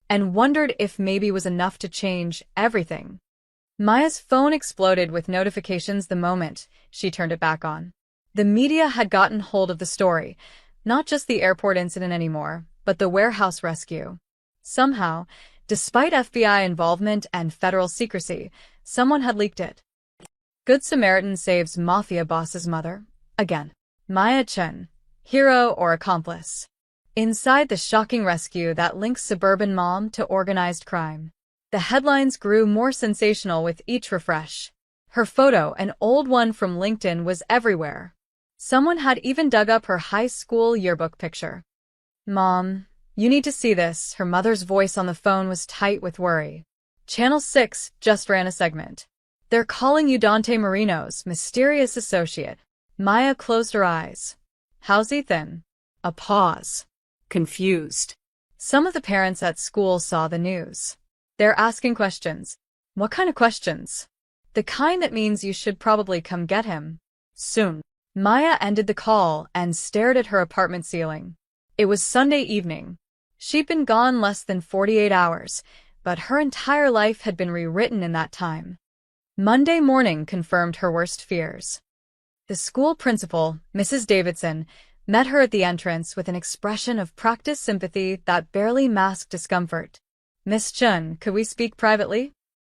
and wondered if maybe was enough to change everything. Maya's phone exploded with notifications the moment she turned it back on. The media had gotten hold of the story, not just the airport incident anymore, but the warehouse rescue. Somehow, despite FBI involvement and federal secrecy, someone had leaked it. Good Samaritan saves Mafia boss's mother. Again. Maya Chen, hero or accomplice. Inside the shocking rescue that links suburban mom to organized crime. The headlines grew more sensational with each refresh. Her photo, an old one from LinkedIn, was everywhere. Someone had even dug up her high school yearbook picture. Mom, you need to see this. Her mother's voice on the phone was tight with worry. Channel 6 just ran a segment. They're calling you Dante Marino's mysterious associate. Maya closed her eyes. How's Ethan? A pause. Confused. Some of the parents at school saw the news. They're asking questions. What kind of questions? The kind that means you should probably come get him. Soon. Maya ended the call and stared at her apartment ceiling. It was Sunday evening. She'd been gone less than 48 hours, but her entire life had been rewritten in that time. Monday morning confirmed her worst fears. The school principal, Mrs. Davidson, met her at the entrance with an expression of practiced sympathy that barely masked discomfort. Miss Chun, could we speak privately?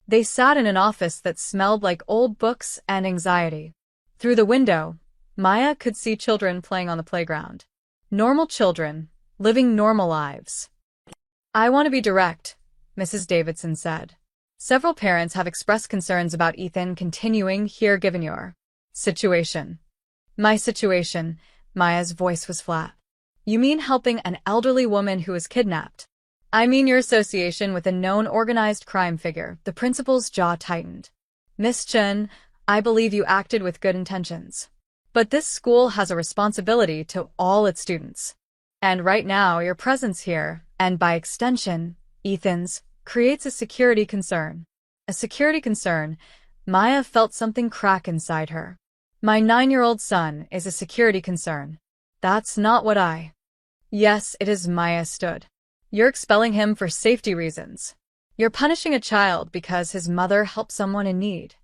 They sat in an office that smelled like old books and anxiety. Through the window, Maya could see children playing on the playground. Normal children, living normal lives. I want to be direct, Mrs. Davidson said. Several parents have expressed concerns about Ethan continuing here given your situation. My situation, Maya's voice was flat. You mean helping an elderly woman who was kidnapped? I mean your association with a known organized crime figure. The principal's jaw tightened. Miss Chen, I believe you acted with good intentions. But this school has a responsibility to all its students. And right now, your presence here, and by extension, Ethan's, creates a security concern. A security concern. Maya felt something crack inside her. My 9-year-old son is a security concern. That's not what I... Yes, it is. Maya stood. You're expelling him for safety reasons. You're punishing a child because his mother helped someone in need.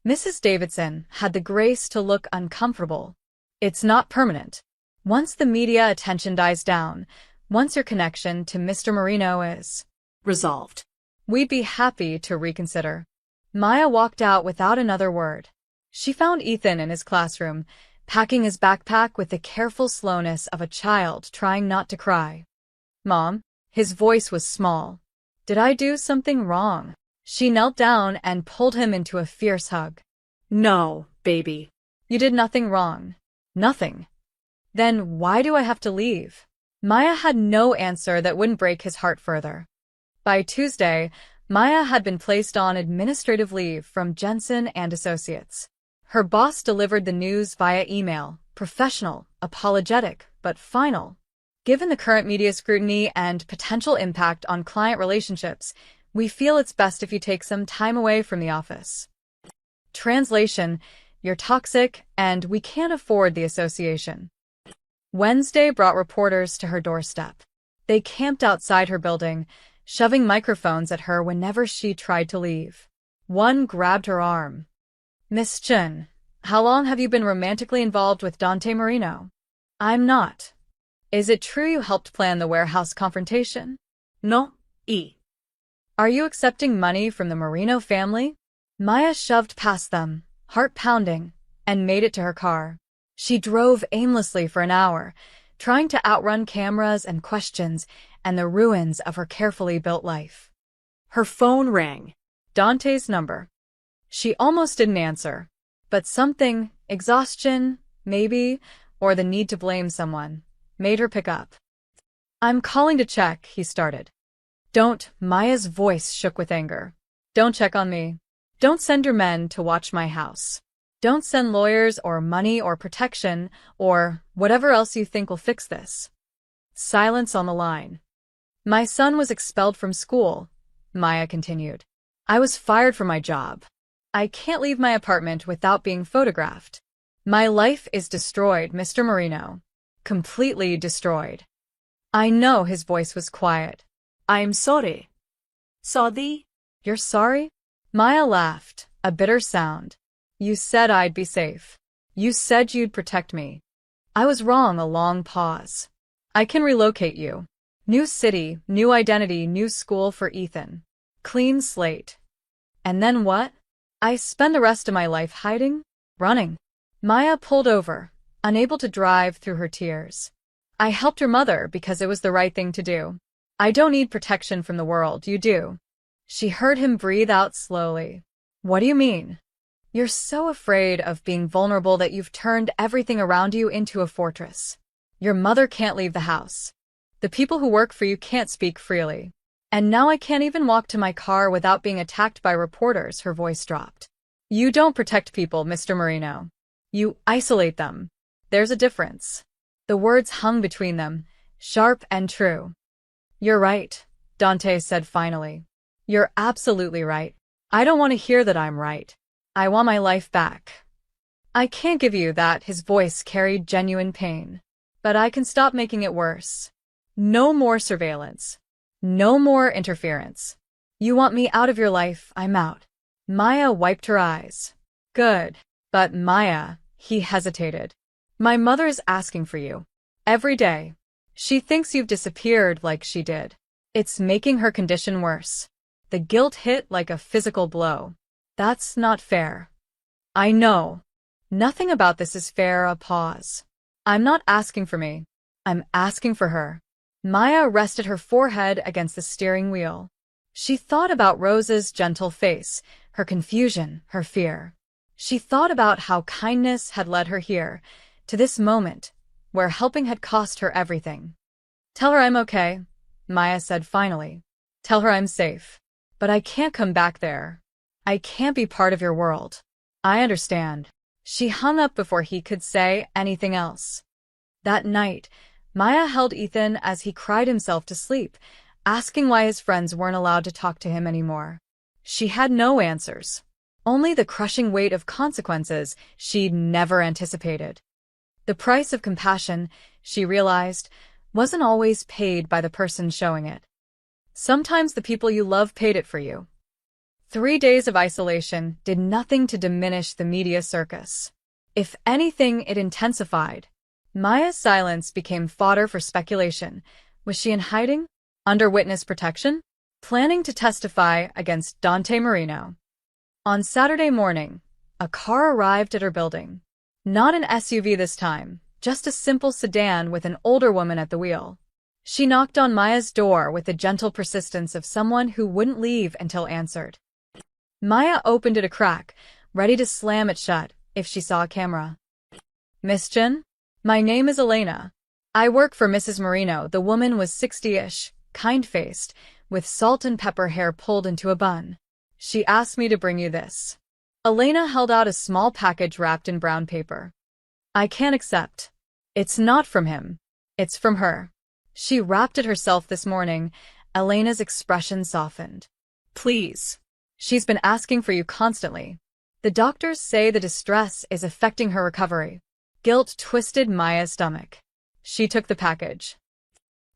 Mrs. Davidson had the grace to look uncomfortable. It's not permanent. Once the media attention dies down, once your connection to Mr. Marino is Resolved. we'd be happy to reconsider. Maya walked out without another word. She found Ethan in his classroom, packing his backpack with the careful slowness of a child trying not to cry. Mom, his voice was small. Did I do something wrong? She knelt down and pulled him into a fierce hug. No, baby. You did nothing wrong. Nothing. Then why do I have to leave? Maya had no answer that wouldn't break his heart further. By Tuesday, Maya had been placed on administrative leave from Jensen and Associates. Her boss delivered the news via email, professional, apologetic, but final. Given the current media scrutiny and potential impact on client relationships, we feel it's best if you take some time away from the office. Translation: You're toxic, and we can't afford the association. Wednesday brought reporters to her doorstep. They camped outside her building, shoving microphones at her whenever she tried to leave. One grabbed her arm. Miss Chen, how long have you been romantically involved with Dante Marino? I'm not. Is it true you helped plan the warehouse confrontation? No, y. Are you accepting money from the Marino family? Maya shoved past them, heart pounding, and made it to her car. She drove aimlessly for an hour, trying to outrun cameras and questions and the ruins of her carefully built life. Her phone rang. Dante's number. She almost didn't answer, but something, exhaustion, maybe, or the need to blame someone, made her pick up. I'm calling to check, he started. Don't, Maya's voice shook with anger. Don't check on me. Don't send your men to watch my house. Don't send lawyers or money or protection or whatever else you think will fix this. Silence on the line. My son was expelled from school, Maya continued. I was fired from my job. I can't leave my apartment without being photographed. My life is destroyed, Mr. Marino. Completely destroyed. I know his voice was quiet. I'm sorry. Sorry? You're sorry? Maya laughed, a bitter sound. You said I'd be safe. You said you'd protect me. I was wrong. A long pause. I can relocate you. New city, new identity, new school for Ethan. Clean slate. And then what? I spend the rest of my life hiding? Running. Maya pulled over, unable to drive through her tears. I helped your mother because it was the right thing to do. I don't need protection from the world, you do. She heard him breathe out slowly. What do you mean? You're so afraid of being vulnerable that you've turned everything around you into a fortress. Your mother can't leave the house. The people who work for you can't speak freely. And now I can't even walk to my car without being attacked by reporters. Her voice dropped. You don't protect people, Mr. Marino. You isolate them. There's a difference. The words hung between them, sharp and true. You're right, Dante said finally. You're absolutely right. I don't want to hear that I'm right. I want my life back. I can't give you that. His voice carried genuine pain. But I can stop making it worse. No more surveillance. No more interference. You want me out of your life, I'm out. Maya wiped her eyes. Good. But Maya, he hesitated. My mother is asking for you. Every day. She thinks you've disappeared like she did. It's making her condition worse. The guilt hit like a physical blow. That's not fair. I know. Nothing about this is fair. A pause. I'm not asking for me. I'm asking for her. Maya rested her forehead against the steering wheel. She thought about Rose's gentle face, her confusion, her fear. She thought about how kindness had led her here, to this moment, where helping had cost her everything. Tell her I'm okay, Maya said finally. Tell her I'm safe. But I can't come back there. I can't be part of your world. I understand. She hung up before he could say anything else. That night, Maya held Ethan as he cried himself to sleep, asking why his friends weren't allowed to talk to him anymore. She had no answers. Only the crushing weight of consequences she'd never anticipated. The price of compassion, she realized, wasn't always paid by the person showing it. Sometimes the people you love paid it for you. 3 days of isolation did nothing to diminish the media circus. If anything, it intensified. Maya's silence became fodder for speculation. Was she in hiding? Under witness protection? Planning to testify against Dante Marino? On Saturday morning, a car arrived at her building. Not an SUV this time, just a simple sedan with an older woman at the wheel. She knocked on Maya's door with the gentle persistence of someone who wouldn't leave until answered. Maya opened it a crack, ready to slam it shut if she saw a camera. Miss Chen? My name is Elena. I work for Mrs. Marino. The woman was 60-ish, kind-faced, with salt and pepper hair pulled into a bun. She asked me to bring you this. Elena held out a small package wrapped in brown paper. I can't accept. It's not from him. It's from her. She wrapped it herself this morning. Elena's expression softened. Please. She's been asking for you constantly. The doctors say the distress is affecting her recovery. Guilt twisted Maya's stomach. She took the package.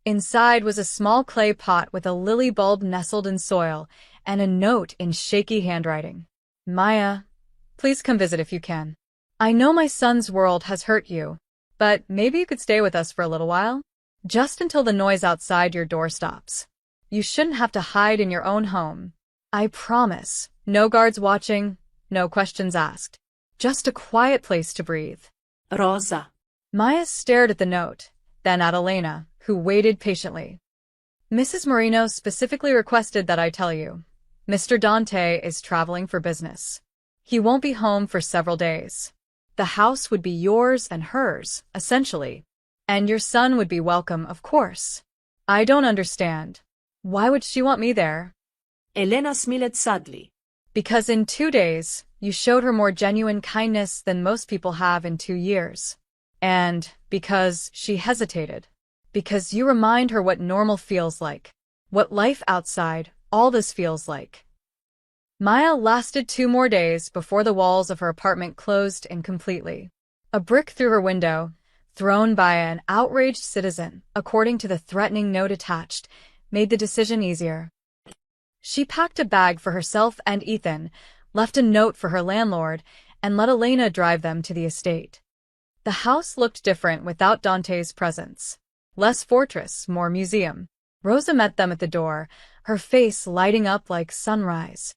Inside was a small clay pot with a lily bulb nestled in soil and a note in shaky handwriting. Maya, please come visit if you can. I know my son's world has hurt you, but maybe you could stay with us for a little while? Just until the noise outside your door stops. You shouldn't have to hide in your own home. I promise. No guards watching, no questions asked. Just a quiet place to breathe. Rosa. Maya stared at the note, then at Elena, who waited patiently. Mrs. Marino specifically requested that I tell you. Mr. Dante is traveling for business. He won't be home for several days. The house would be yours and hers, essentially. And your son would be welcome, of course. I don't understand. Why would she want me there? Elena smiled sadly. Because in 2 days, you showed her more genuine kindness than most people have in 2 years. And because she hesitated. Because you remind her what normal feels like. What life outside all this feels like. Maya lasted 2 more days before the walls of her apartment closed in completely. A brick through her window, thrown by an outraged citizen, according to the threatening note attached, made the decision easier. She packed a bag for herself and Ethan, left a note for her landlord, and let Elena drive them to the estate. The house looked different without Dante's presence. Less fortress, more museum. Rosa met them at the door, her face lighting up like sunrise.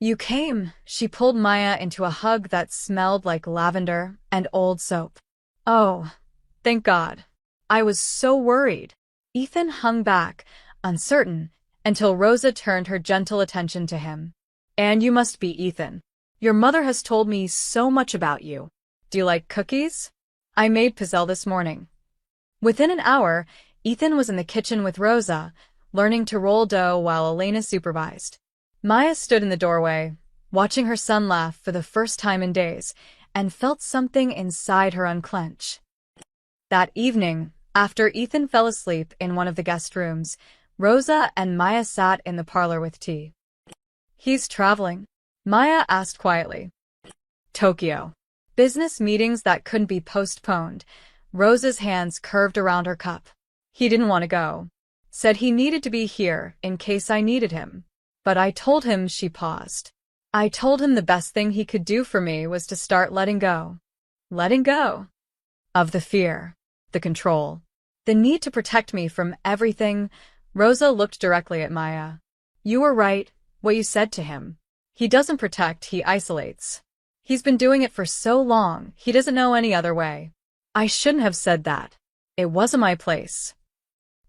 "You came," she pulled Maya into a hug that smelled like lavender and old soap. "Oh, thank God. I was so worried." Ethan hung back, uncertain, until Rosa turned her gentle attention to him. "And you must be Ethan. Your mother has told me so much about you. Do you like cookies? I made pizzelle this morning." Within an hour, Ethan was in the kitchen with Rosa, learning to roll dough while Elena supervised. Maya stood in the doorway, watching her son laugh for the first time in days, and felt something inside her unclench. That evening, after Ethan fell asleep in one of the guest rooms, Rosa and Maya sat in the parlor with tea. "He's traveling?" Maya asked quietly. "Tokyo. Business meetings that couldn't be postponed." Rosa's hands curved around her cup. "He didn't want to go. Said he needed to be here in case I needed him. But I told him," she paused. "I told him the best thing he could do for me was to start letting go. Letting go. Of the fear, the control, the need to protect me from everything." Rosa looked directly at Maya. "You were right, what you said to him. He doesn't protect, he isolates. He's been doing it for so long, he doesn't know any other way. I shouldn't have said that. It wasn't my place."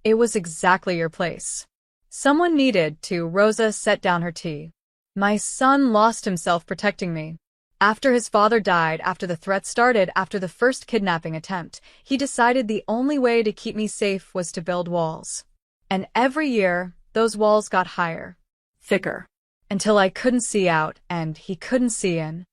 "It was exactly your place. Someone needed to." Rosa set down her tea. "My son lost himself protecting me. After his father died, after the threat started, after the first kidnapping attempt, he decided the only way to keep me safe was to build walls. And every year, those walls got higher, thicker, until I couldn't see out and he couldn't see in."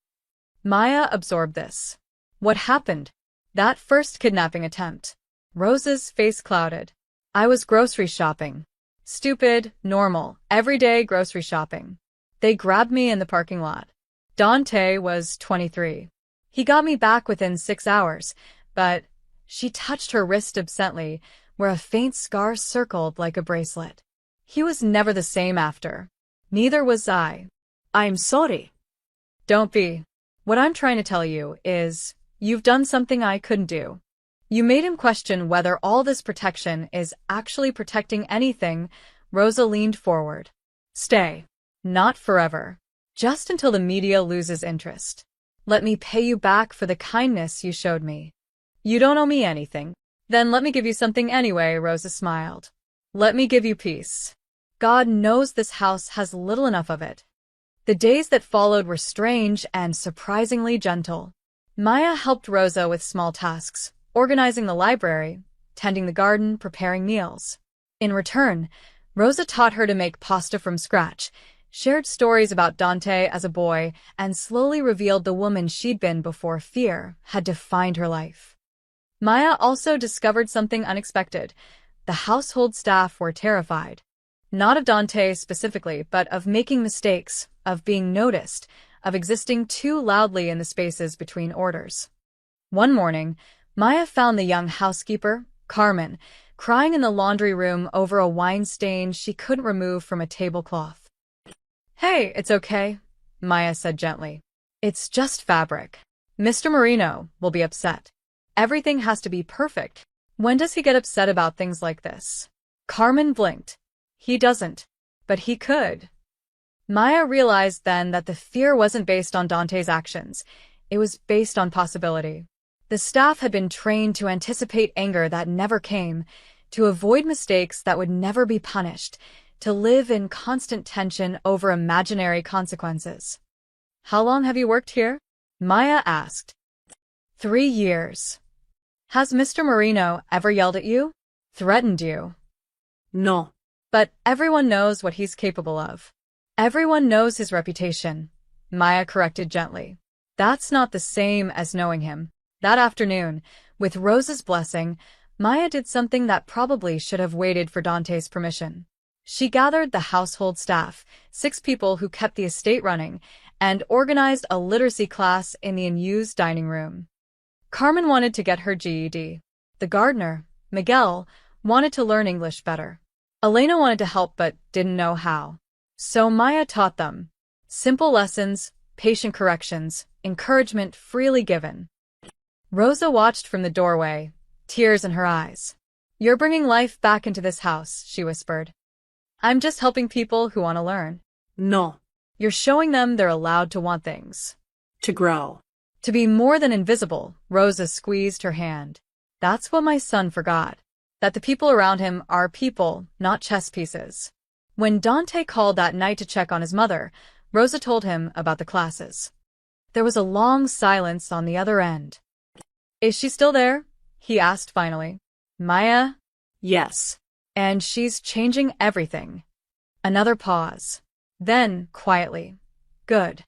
Maya absorbed this. "What happened? That first kidnapping attempt?" Rosa's face clouded. "I was grocery shopping. Stupid, normal, everyday grocery shopping. They grabbed me in the parking lot. Dante was 23. He got me back within 6 hours, but..." She touched her wrist absently, where a faint scar circled like a bracelet. "He was never the same after. Neither was I." I'm sorry. "Don't be. What I'm trying to tell you is, you've done something I couldn't do. You made him question whether all this protection is actually protecting anything." Rosa leaned forward. "Stay. Not forever. Just until the media loses interest. Let me pay you back for the kindness you showed me." "You don't owe me anything." "Then let me give you something anyway," Rosa smiled. "Let me give you peace. God knows this house has little enough of it." The days that followed were strange and surprisingly gentle. Maya helped Rosa with small tasks, organizing the library, tending the garden, preparing meals. In return, Rosa taught her to make pasta from scratch, shared stories about Dante as a boy, and slowly revealed the woman she'd been before fear had defined her life. Maya also discovered something unexpected. The household staff were terrified. Not of Dante specifically, but of making mistakes, of being noticed, of existing too loudly in the spaces between orders. One morning, Maya found the young housekeeper, Carmen, crying in the laundry room over a wine stain she couldn't remove from a tablecloth. "Hey, it's okay," Maya said gently. "It's just fabric. Mr. Marino will be upset. Everything has to be perfect. When does he get upset about things like this?" Carmen blinked. "He doesn't. But he could." Maya realized then that the fear wasn't based on Dante's actions. It was based on possibility. The staff had been trained to anticipate anger that never came, to avoid mistakes that would never be punished, to live in constant tension over imaginary consequences. "How long have you worked here?" Maya asked. 3 years. "Has Mr. Marino ever yelled at you? Threatened you?" No. "But everyone knows what he's capable of. Everyone knows his reputation," Maya corrected gently. "That's not the same as knowing him." That afternoon, with Rosa's blessing, Maya did something that probably should have waited for Dante's permission. She gathered the household staff, 6 people who kept the estate running, and organized a literacy class in the unused dining room. Carmen wanted to get her GED. The gardener, Miguel, wanted to learn English better. Elena wanted to help but didn't know how. So Maya taught them. Simple lessons, patient corrections, encouragement freely given. Rosa watched from the doorway, tears in her eyes. "You're bringing life back into this house," she whispered. "I'm just helping people who want to learn." No. "You're showing them they're allowed to want things. To grow. To be more than invisible." Rosa squeezed her hand. "That's what my son forgot. That the people around him are people, not chess pieces." When Dante called that night to check on his mother, Rosa told him about the classes. There was a long silence on the other end. "Is she still there?" he asked finally. "Maya?" Yes. "And she's changing everything." Another pause. Then, quietly, "Good."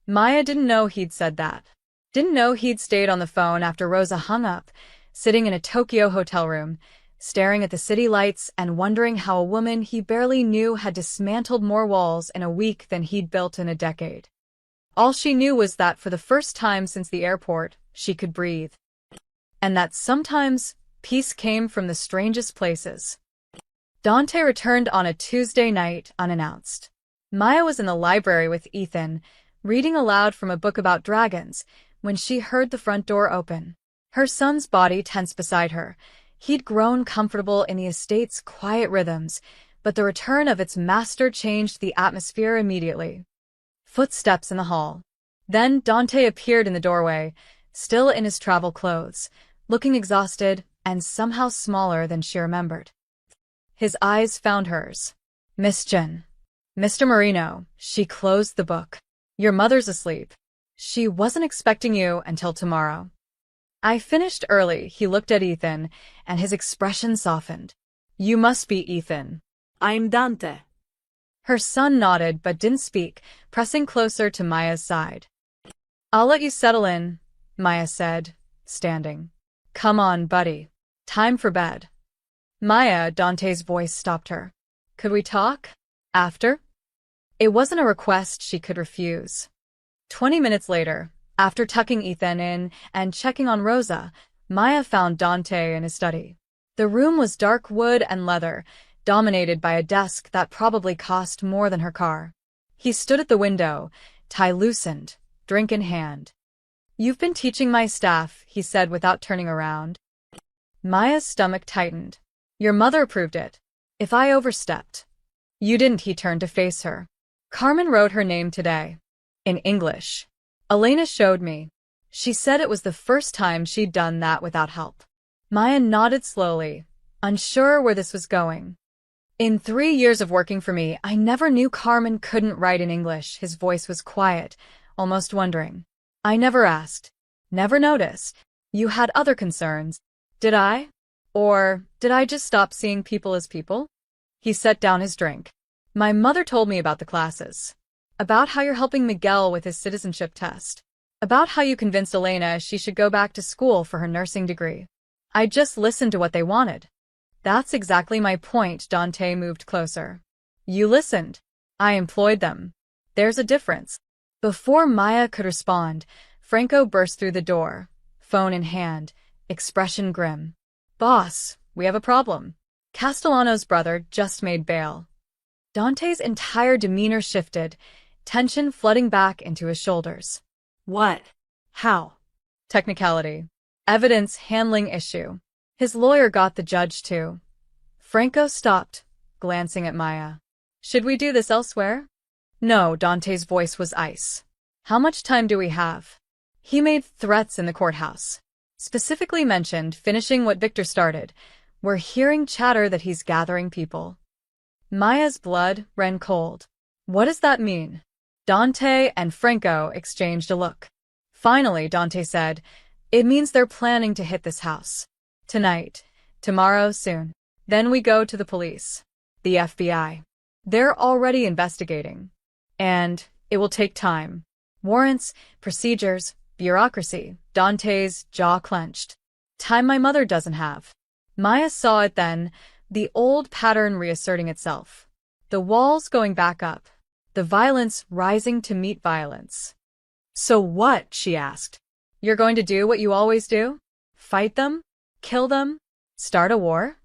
Maya didn't know he'd said that. Didn't know he'd stayed on the phone after Rosa hung up, sitting in a Tokyo hotel room, staring at the city lights and wondering how a woman he barely knew had dismantled more walls in a week than he'd built in a decade. All she knew was that for the first time since the airport, she could breathe. And that sometimes, peace came from the strangest places. Dante returned on a Tuesday night, unannounced. Maya was in the library with Ethan, reading aloud from a book about dragons, when she heard the front door open. Her son's body tensed beside her. He'd grown comfortable in the estate's quiet rhythms, but the return of its master changed the atmosphere immediately. Footsteps in the hall. Then Dante appeared in the doorway, still in his travel clothes, looking exhausted and somehow smaller than she remembered. His eyes found hers. "Miss Jen." "Mr. Marino." She closed the book. "Your mother's asleep. She wasn't expecting you until tomorrow." "I finished early." He looked at Ethan, and his expression softened. "You must be Ethan." I'm Dante. Her son nodded but didn't speak, pressing closer to Maya's side. "I'll let you settle in," Maya said, standing. "Come on, buddy. Time for bed." "Maya," Dante's voice stopped her. "Could we talk? After?" It wasn't a request she could refuse. 20 minutes later, after tucking Ethan in and checking on Rosa, Maya found Dante in his study. The room was dark wood and leather, dominated by a desk that probably cost more than her car. He stood at the window, tie loosened, drink in hand. "You've been teaching my staff," he said without turning around. Maya's stomach tightened. "Your mother approved it. If I overstepped." "You didn't." He turned to face her. "Carmen wrote her name today. In English. Elena showed me. She said it was the first time she'd done that without help." Maya nodded slowly, unsure where this was going. "In 3 years of working for me, I never knew Carmen couldn't write in English." His voice was quiet, almost wondering. "I never asked. Never noticed. You had other concerns. Did I? Or did I just stop seeing people as people?" He set down his drink. "My mother told me about the classes. About how you're helping Miguel with his citizenship test. About how you convinced Elena she should go back to school for her nursing degree. I just listened to what they wanted." "That's exactly my point." Dante moved closer. "You listened. I employed them. There's a difference." Before Maya could respond, Franco burst through the door, phone in hand, expression grim. "Boss, we have a problem. Castellano's brother just made bail." Dante's entire demeanor shifted, tension flooding back into his shoulders. What? How? Technicality. Evidence handling issue. His lawyer got the judge too. Franco stopped, glancing at Maya. "Should we do this elsewhere?" "No." Dante's voice was ice. "How much time do we have?" He made threats in the courthouse. Specifically mentioned finishing what Victor started. "We're hearing chatter that he's gathering people." Maya's blood ran cold. "What does that mean?" Dante and Franco exchanged a look. Finally, Dante said, "It means they're planning to hit this house. Tonight. Tomorrow, soon. Then we go to the police. The FBI. They're already investigating. And it will take time. Warrants, procedures, bureaucracy." Dante's jaw clenched. "Time my mother doesn't have." Maya saw it then, the old pattern reasserting itself. The walls going back up. The violence rising to meet violence. "So what?" she asked. You're going to do what you always do? Fight them? Kill them? Start a war?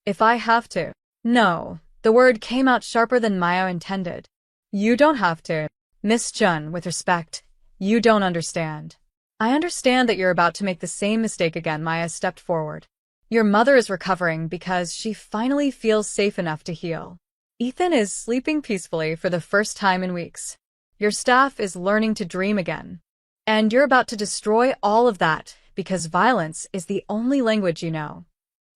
If I have to. No. The word came out sharper than Maya intended. You don't have to. Miss Chun, with respect, you don't understand. I understand that you're about to make the same mistake again. Maya stepped forward. Your mother is recovering because she finally feels safe enough to heal. Ethan is sleeping peacefully for the first time in weeks. Your staff is learning to dream again. And you're about to destroy all of that because violence is the only language you know.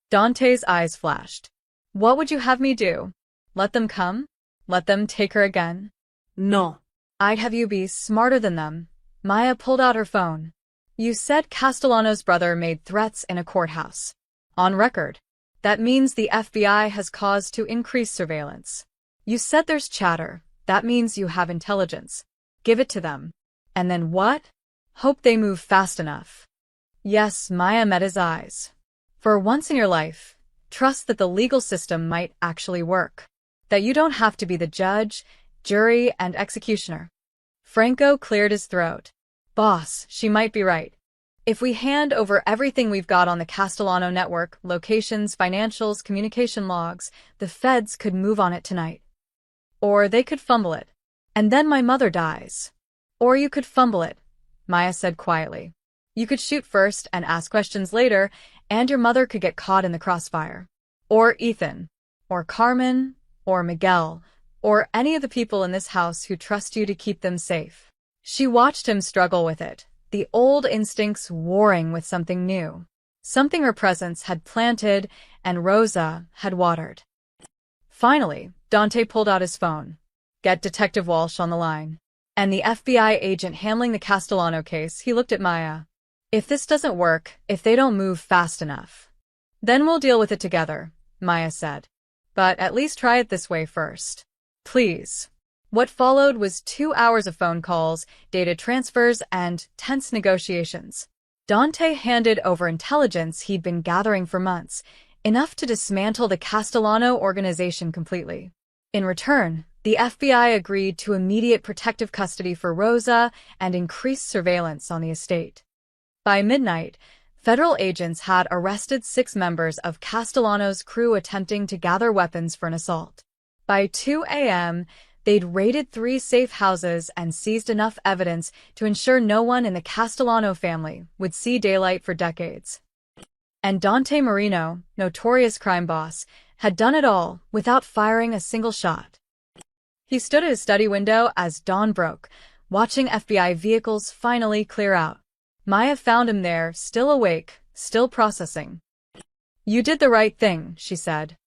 Dante's eyes flashed. What would you have me do? Let them come? Let them take her again? No. I'd have you be smarter than them. Maya pulled out her phone. You said Castellano's brother made threats in a courthouse. On record. That means the FBI has cause to increase surveillance. You said there's chatter. That means you have intelligence. Give it to them. And then what? Hope they move fast enough. Yes, Maya met his eyes. For once in your life, trust that the legal system might actually work. That you don't have to be the judge, jury, and executioner. Franco cleared his throat. Boss, she might be right. If we hand over everything we've got on the Castellano network, locations, financials, communication logs, the feds could move on it tonight. Or they could fumble it. And then my mother dies. Or you could fumble it, Maya said quietly. You could shoot first and ask questions later, and your mother could get caught in the crossfire. Or Ethan. Or Carmen. Or Miguel. Or any of the people in this house who trust you to keep them safe. She watched him struggle with it, the old instincts warring with something new. Something her presence had planted and Rosa had watered. Finally, Dante pulled out his phone. Get Detective Walsh on the line. And the FBI agent handling the Castellano case. He looked at Maya. If this doesn't work, if they don't move fast enough, then we'll deal with it together, Maya said. But at least try it this way first. Please. What followed was 2 hours of phone calls, data transfers, and tense negotiations. Dante handed over intelligence he'd been gathering for months, enough to dismantle the Castellano organization completely. In return, the FBI agreed to immediate protective custody for Rosa and increased surveillance on the estate. By midnight, federal agents had arrested 6 members of Castellano's crew attempting to gather weapons for an assault. By 2 a.m., they'd raided 3 safe houses and seized enough evidence to ensure no one in the Castellano family would see daylight for decades. And Dante Marino, notorious crime boss, had done it all without firing a single shot. He stood at his study window as dawn broke, watching FBI vehicles finally clear out. Maya found him there, still awake, still processing. You did the right thing, she said.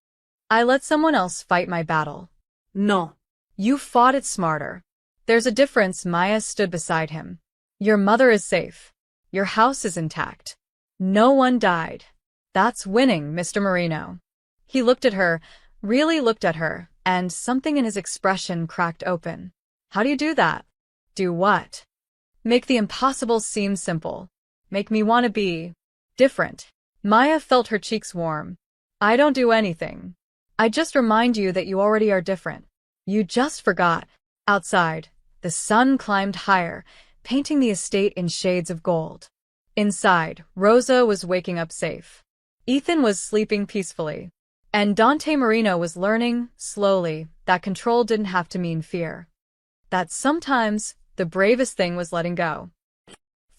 I let someone else fight my battle. No. You fought it smarter. There's a difference. Maya stood beside him. Your mother is safe. Your house is intact. No one died. That's winning, Mr. Marino. He looked at her, really looked at her, and something in his expression cracked open. How do you do that? Do what? Make the impossible seem simple. Make me want to be different. Maya felt her cheeks warm. I don't do anything. I just remind you that you already are different. You just forgot. Outside, the sun climbed higher, painting the estate in shades of gold. Inside, Rosa was waking up safe. Ethan was sleeping peacefully. And Dante Marino was learning, slowly, that control didn't have to mean fear. That sometimes, the bravest thing was letting go.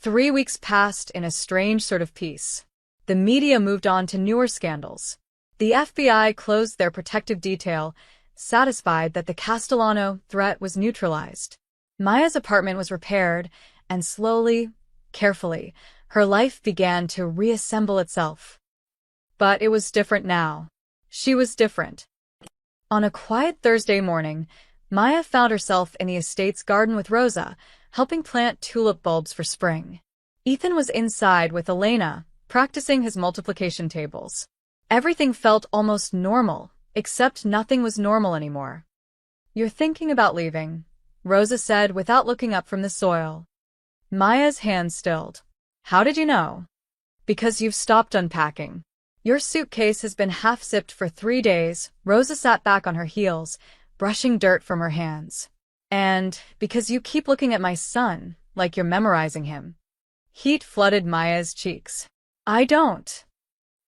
3 weeks passed in a strange sort of peace. The media moved on to newer scandals. The FBI closed their protective detail, satisfied that the Castellano threat was neutralized. Maya's apartment was repaired, and slowly, carefully, her life began to reassemble itself. But it was different now. She was different. On a quiet Thursday morning, Maya found herself in the estate's garden with Rosa, helping plant tulip bulbs for spring. Ethan was inside with Elena, practicing his multiplication tables. Everything felt almost normal, except nothing was normal anymore. You're thinking about leaving, Rosa said without looking up from the soil. Maya's hand stilled. How did you know? Because you've stopped unpacking. Your suitcase has been half-zipped for 3 days. Rosa sat back on her heels, brushing dirt from her hands. And because you keep looking at my son, like you're memorizing him. Heat flooded Maya's cheeks. I don't.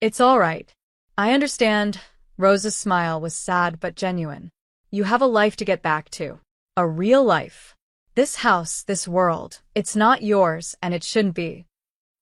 It's all right. I understand. Rose's smile was sad but genuine. You have a life to get back to. A real life. This house, this world, it's not yours and it shouldn't be.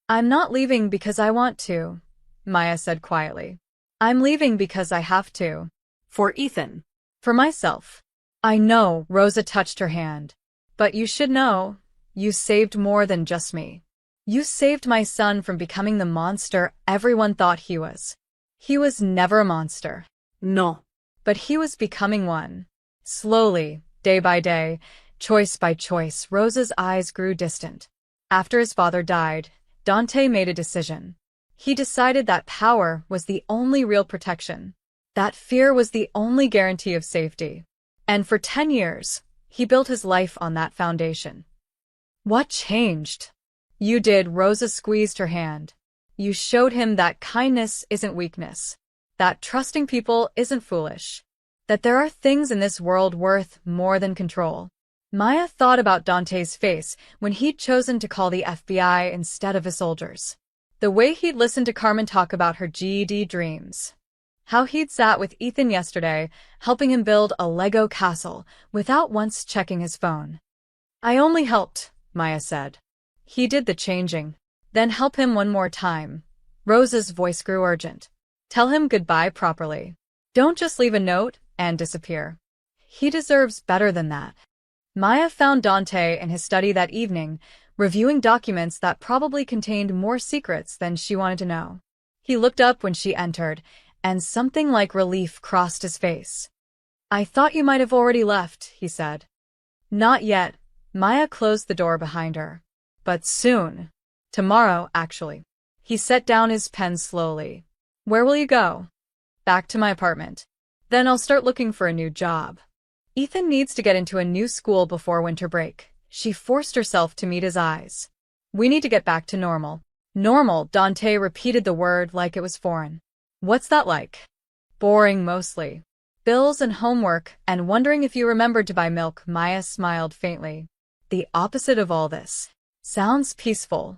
I'm not leaving because I want to, Maya said quietly. I'm leaving because I have to. For Ethan. For myself. I know, Rosa touched her hand. But you should know, you saved more than just me. You saved my son from becoming the monster everyone thought he was. He was never a monster. No. But he was becoming one. Slowly, day by day, choice by choice, Rosa's eyes grew distant. After his father died, Dante made a decision. He decided that power was the only real protection. That fear was the only guarantee of safety. And for 10 years, he built his life on that foundation. What changed? You did, Rosa squeezed her hand. You showed him that kindness isn't weakness. That trusting people isn't foolish. That there are things in this world worth more than control. Maya thought about Dante's face when he'd chosen to call the FBI instead of his soldiers. The way he'd listened to Carmen talk about her GED dreams. How he'd sat with Ethan yesterday, helping him build a Lego castle without once checking his phone. I only helped, Maya said. He did the changing. Then help him one more time. Rosa's voice grew urgent. Tell him goodbye properly. Don't just leave a note and disappear. He deserves better than that. Maya found Dante in his study that evening, reviewing documents that probably contained more secrets than she wanted to know. He looked up when she entered, and something like relief crossed his face. I thought you might have already left, he said. Not yet. Maya closed the door behind her. But soon. Tomorrow, actually. He set down his pen slowly. Where will you go? Back to my apartment. Then I'll start looking for a new job. Ethan needs to get into a new school before winter break. She forced herself to meet his eyes. We need to get back to normal. Normal, Dante repeated the word like it was foreign. What's that like? Boring mostly. Bills and homework, and wondering if you remembered to buy milk, Maya smiled faintly. The opposite of all this. Sounds peaceful.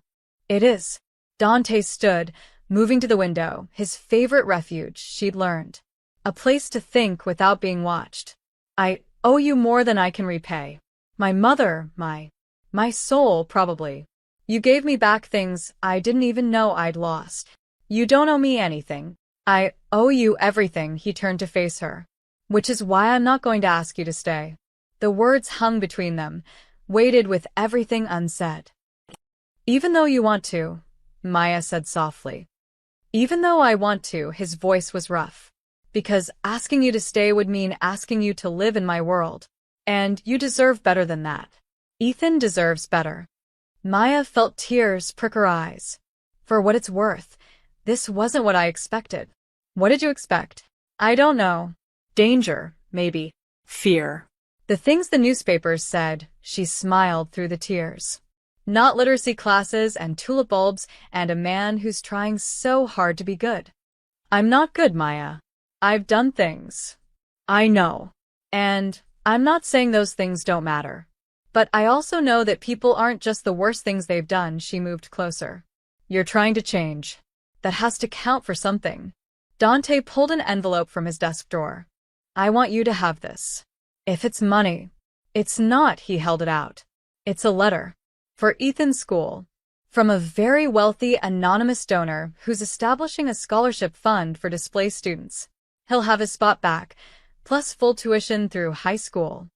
It is. Dante stood, moving to the window, his favorite refuge, she'd learned. A place to think without being watched. I owe you more than I can repay. My mother, my soul, probably. You gave me back things I didn't even know I'd lost. You don't owe me anything. I owe you everything, he turned to face her. Which is why I'm not going to ask you to stay. The words hung between them, weighted with everything unsaid. Even though you want to, Maya said softly. Even though I want to, his voice was rough. Because asking you to stay would mean asking you to live in my world. And you deserve better than that. Ethan deserves better. Maya felt tears prick her eyes. For what it's worth, this wasn't what I expected. What did you expect? I don't know. Danger, maybe. Fear. The things the newspapers said, she smiled through the tears. Not literacy classes and tulip bulbs and a man who's trying so hard to be good. I'm not good, Maya. I've done things. I know. And I'm not saying those things don't matter. But I also know that people aren't just the worst things they've done. She moved closer. You're trying to change. That has to count for something. Dante pulled an envelope from his desk drawer. I want you to have this. If it's money. It's not, he held it out. It's a letter. For Ethan's school. From a very wealthy anonymous donor who's establishing a scholarship fund for displaced students. He'll have his spot back, plus full tuition through high school.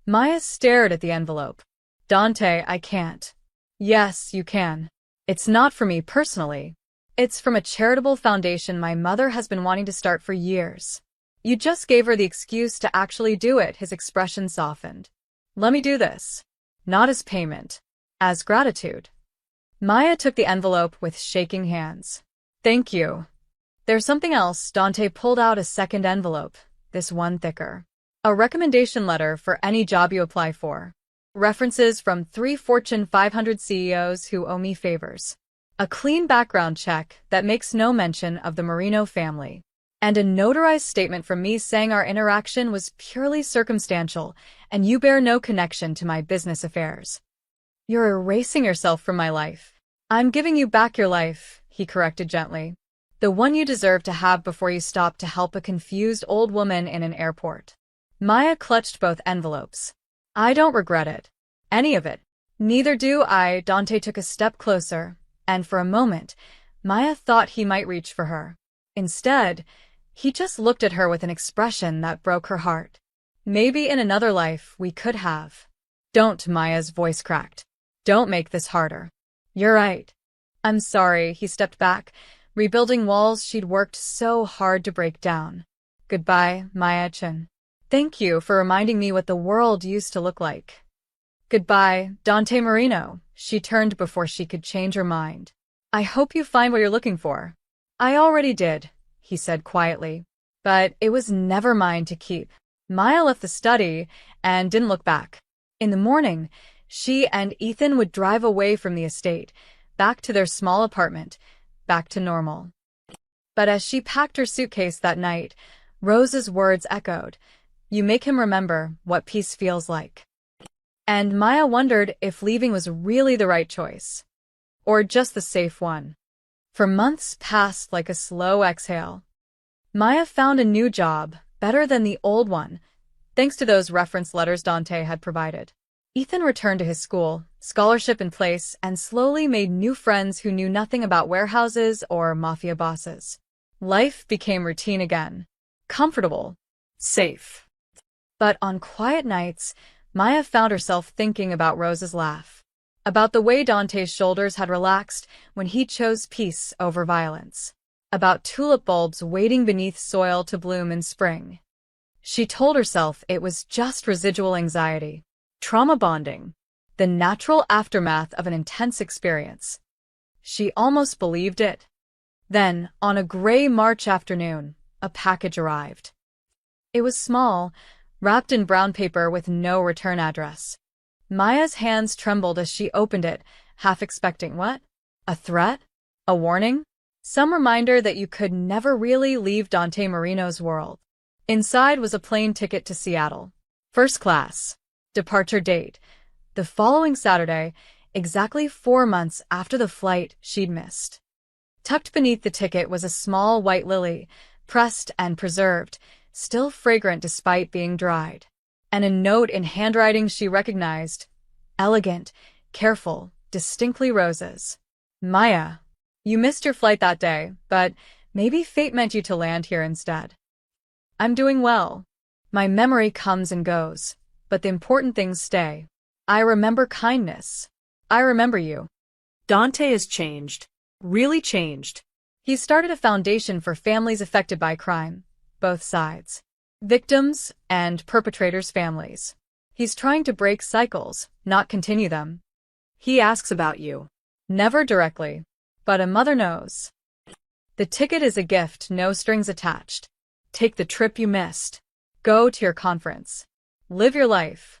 Maya stared at the envelope. Dante, I can't. Yes, you can. It's not for me personally. It's from a charitable foundation my mother has been wanting to start for years. You just gave her the excuse to actually do it, his expression softened. Let me do this. Not as payment. As gratitude. Maya took the envelope with shaking hands. Thank you. There's something else. Dante pulled out a second envelope, this one thicker. A recommendation letter for any job you apply for. References from 3 Fortune 500 CEOs who owe me favors. A clean background check that makes no mention of the Marino family. And a notarized statement from me saying our interaction was purely circumstantial and you bear no connection to my business affairs. You're erasing yourself from my life. I'm giving you back your life, he corrected gently. The one you deserve to have before you stopped to help a confused old woman in an airport. Maya clutched both envelopes. I don't regret it. Any of it. Neither do I. Dante took a step closer, and for a moment, Maya thought he might reach for her. Instead, he just looked at her with an expression that broke her heart. Maybe in another life we could have. Don't, Maya's voice cracked. Don't make this harder. You're right. I'm sorry, he stepped back, rebuilding walls she'd worked so hard to break down. Goodbye, Maya-chan. Thank you for reminding me what the world used to look like. Goodbye, Dante Marino. She turned before she could change her mind. I hope you find what you're looking for. I already did, he said quietly. But it was never mine to keep. Maya left the study and didn't look back. In the morning, she and Ethan would drive away from the estate, back to their small apartment, back to normal. But as she packed her suitcase that night, Rose's words echoed, "You make him remember what peace feels like." And Maya wondered if leaving was really the right choice, or just the safe one. For months passed like a slow exhale. Maya found a new job, better than the old one, thanks to those reference letters Dante had provided. Ethan returned to his school, scholarship in place, and slowly made new friends who knew nothing about warehouses or mafia bosses. Life became routine again. Comfortable. Safe. But on quiet nights, Maya found herself thinking about Rose's laugh. About the way Dante's shoulders had relaxed when he chose peace over violence. About tulip bulbs waiting beneath soil to bloom in spring. She told herself it was just residual anxiety. Trauma bonding. The natural aftermath of an intense experience. She almost believed it. Then, on a gray March afternoon, a package arrived. It was small, wrapped in brown paper with no return address. Maya's hands trembled as she opened it, half expecting what? A threat? A warning? Some reminder that you could never really leave Dante Marino's world. Inside was a plane ticket to Seattle. First class. Departure date. The following Saturday, exactly 4 months after the flight she'd missed. Tucked beneath the ticket was a small white lily, pressed and preserved, still fragrant despite being dried. And a note in handwriting she recognized. Elegant, careful, distinctly Rose's. Maya, you missed your flight that day, but maybe fate meant you to land here instead. I'm doing well. My memory comes and goes, but the important things stay. I remember kindness. I remember you. Dante has changed. Really changed. He started a foundation for families affected by crime, both sides. Victims and perpetrators' families. He's trying to break cycles, not continue them. He asks about you. Never directly, but a mother knows. The ticket is a gift, no strings attached. Take the trip you missed. Go to your conference. Live your life.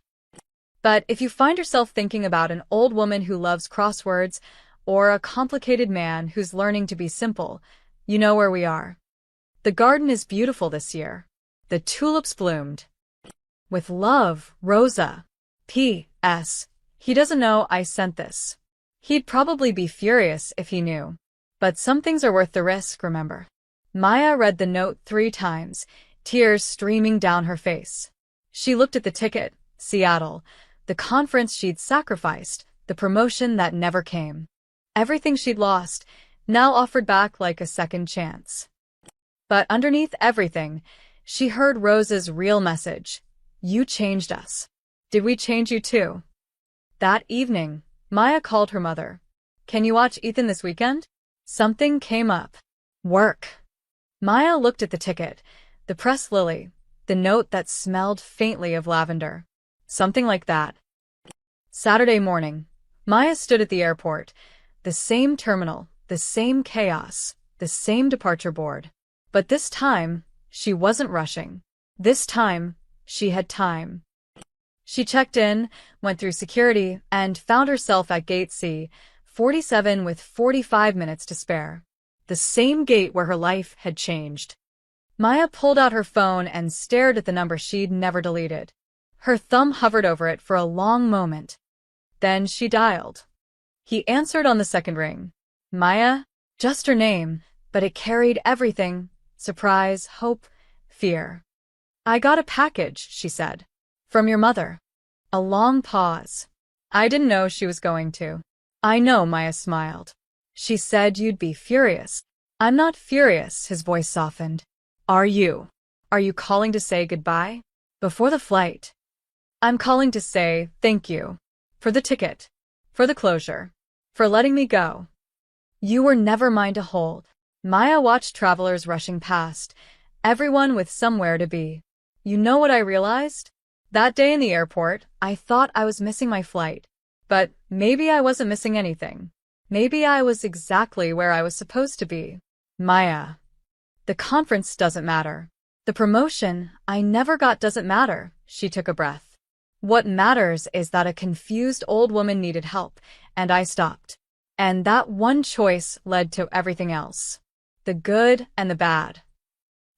But if you find yourself thinking about an old woman who loves crosswords or a complicated man who's learning to be simple, you know where we are. The garden is beautiful this year. The tulips bloomed. With love, Rosa. P.S. He doesn't know I sent this. He'd probably be furious if he knew. But some things are worth the risk, remember. Maya read the note 3 times, tears streaming down her face. She looked at the ticket, Seattle, the conference she'd sacrificed, the promotion that never came. Everything she'd lost, now offered back like a second chance. But underneath everything, she heard Rose's real message. You changed us. Did we change you too? That evening, Maya called her mother. Can you watch Ethan this weekend? Something came up. Work. Maya looked at the ticket, the pressed lily, the note that smelled faintly of lavender. Something like that. Saturday morning, Maya stood at the airport. The same terminal, the same chaos, the same departure board. But this time, she wasn't rushing. This time, she had time. She checked in, went through security, and found herself at Gate C, 47 with 45 minutes to spare. The same gate where her life had changed. Maya pulled out her phone and stared at the number she'd never deleted. Her thumb hovered over it for a long moment. Then she dialed. He answered on the second ring. Maya, just her name, but it carried everything: surprise, hope, fear. I got a package, she said. From your mother. A long pause. I didn't know she was going to. I know, Maya smiled. She said you'd be furious. I'm not furious, his voice softened. Are you? Are you calling to say goodbye? Before the flight. I'm calling to say thank you. For the ticket. For the closure. For letting me go. You were never mine to hold. Maya watched travelers rushing past, everyone with somewhere to be. You know what I realized? That day in the airport, I thought I was missing my flight. But maybe I wasn't missing anything. Maybe I was exactly where I was supposed to be. Maya. The conference doesn't matter. The promotion I never got doesn't matter, she took a breath. What matters is that a confused old woman needed help, and I stopped. And that one choice led to everything else. The good and the bad.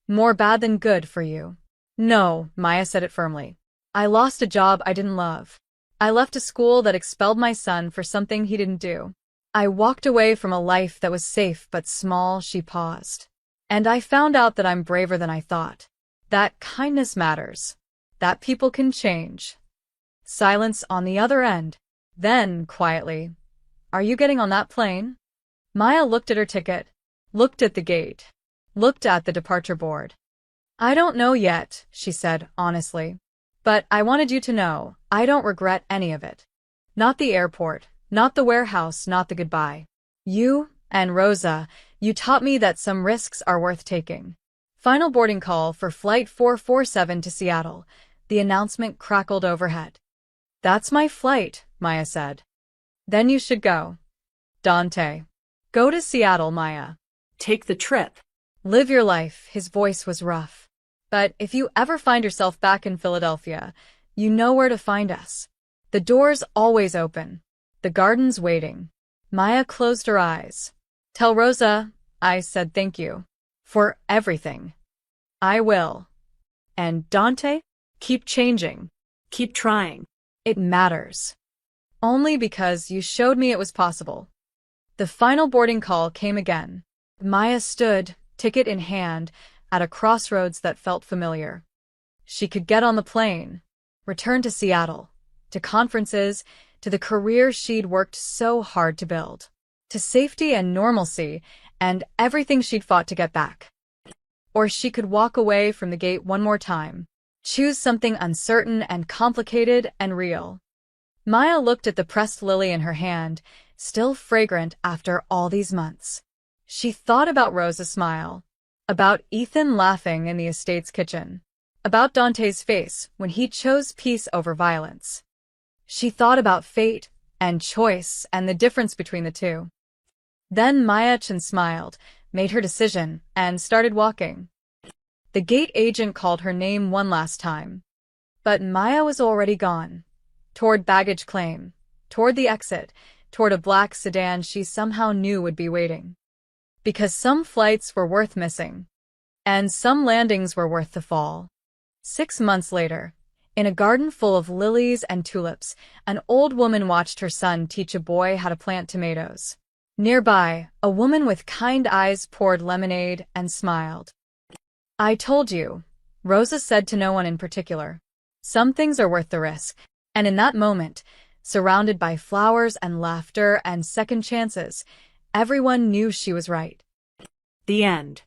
More bad than good for you. No, Maya said it firmly. I lost a job I didn't love. I left a school that expelled my son for something he didn't do. I walked away from a life that was safe but small. She paused. And I found out that I'm braver than I thought. That kindness matters. That people can change. Silence on the other end. Then, quietly, are you getting on that plane? Maya looked at her ticket, looked at the gate, looked at the departure board. I don't know yet, she said honestly. But I wanted you to know, I don't regret any of it. Not the airport, not the warehouse, not the goodbye. You and Rosa, you taught me that some risks are worth taking. Final boarding call for Flight 447 to Seattle. The announcement crackled overhead. That's my flight, Maya said. Then you should go. Dante. Go to Seattle, Maya. Take the trip. Live your life, his voice was rough. But if you ever find yourself back in Philadelphia, you know where to find us. The door's always open. The garden's waiting. Maya closed her eyes. Tell Rosa I said thank you. For everything. I will. And Dante? Keep changing. Keep trying. It matters. Only because you showed me it was possible. The final boarding call came again. Maya stood, ticket in hand, at a crossroads that felt familiar. She could get on the plane, return to Seattle, to conferences, to the career she'd worked so hard to build, to safety and normalcy and everything she'd fought to get back. Or she could walk away from the gate one more time, choose something uncertain and complicated and real. Maya looked at the pressed lily in her hand, still fragrant after all these months. She thought about Rosa's smile, about Ethan laughing in the estate's kitchen, about Dante's face when he chose peace over violence. She thought about fate and choice and the difference between the two. Then Maya Chen smiled, made her decision, and started walking. The gate agent called her name one last time. But Maya was already gone. Toward baggage claim, toward the exit, toward a black sedan she somehow knew would be waiting. Because some flights were worth missing. And some landings were worth the fall. 6 months later, in a garden full of lilies and tulips, an old woman watched her son teach a boy how to plant tomatoes. Nearby, a woman with kind eyes poured lemonade and smiled. I told you, Rosa said to no one in particular. Some things are worth the risk. And in that moment, surrounded by flowers and laughter and second chances, everyone knew she was right. The end.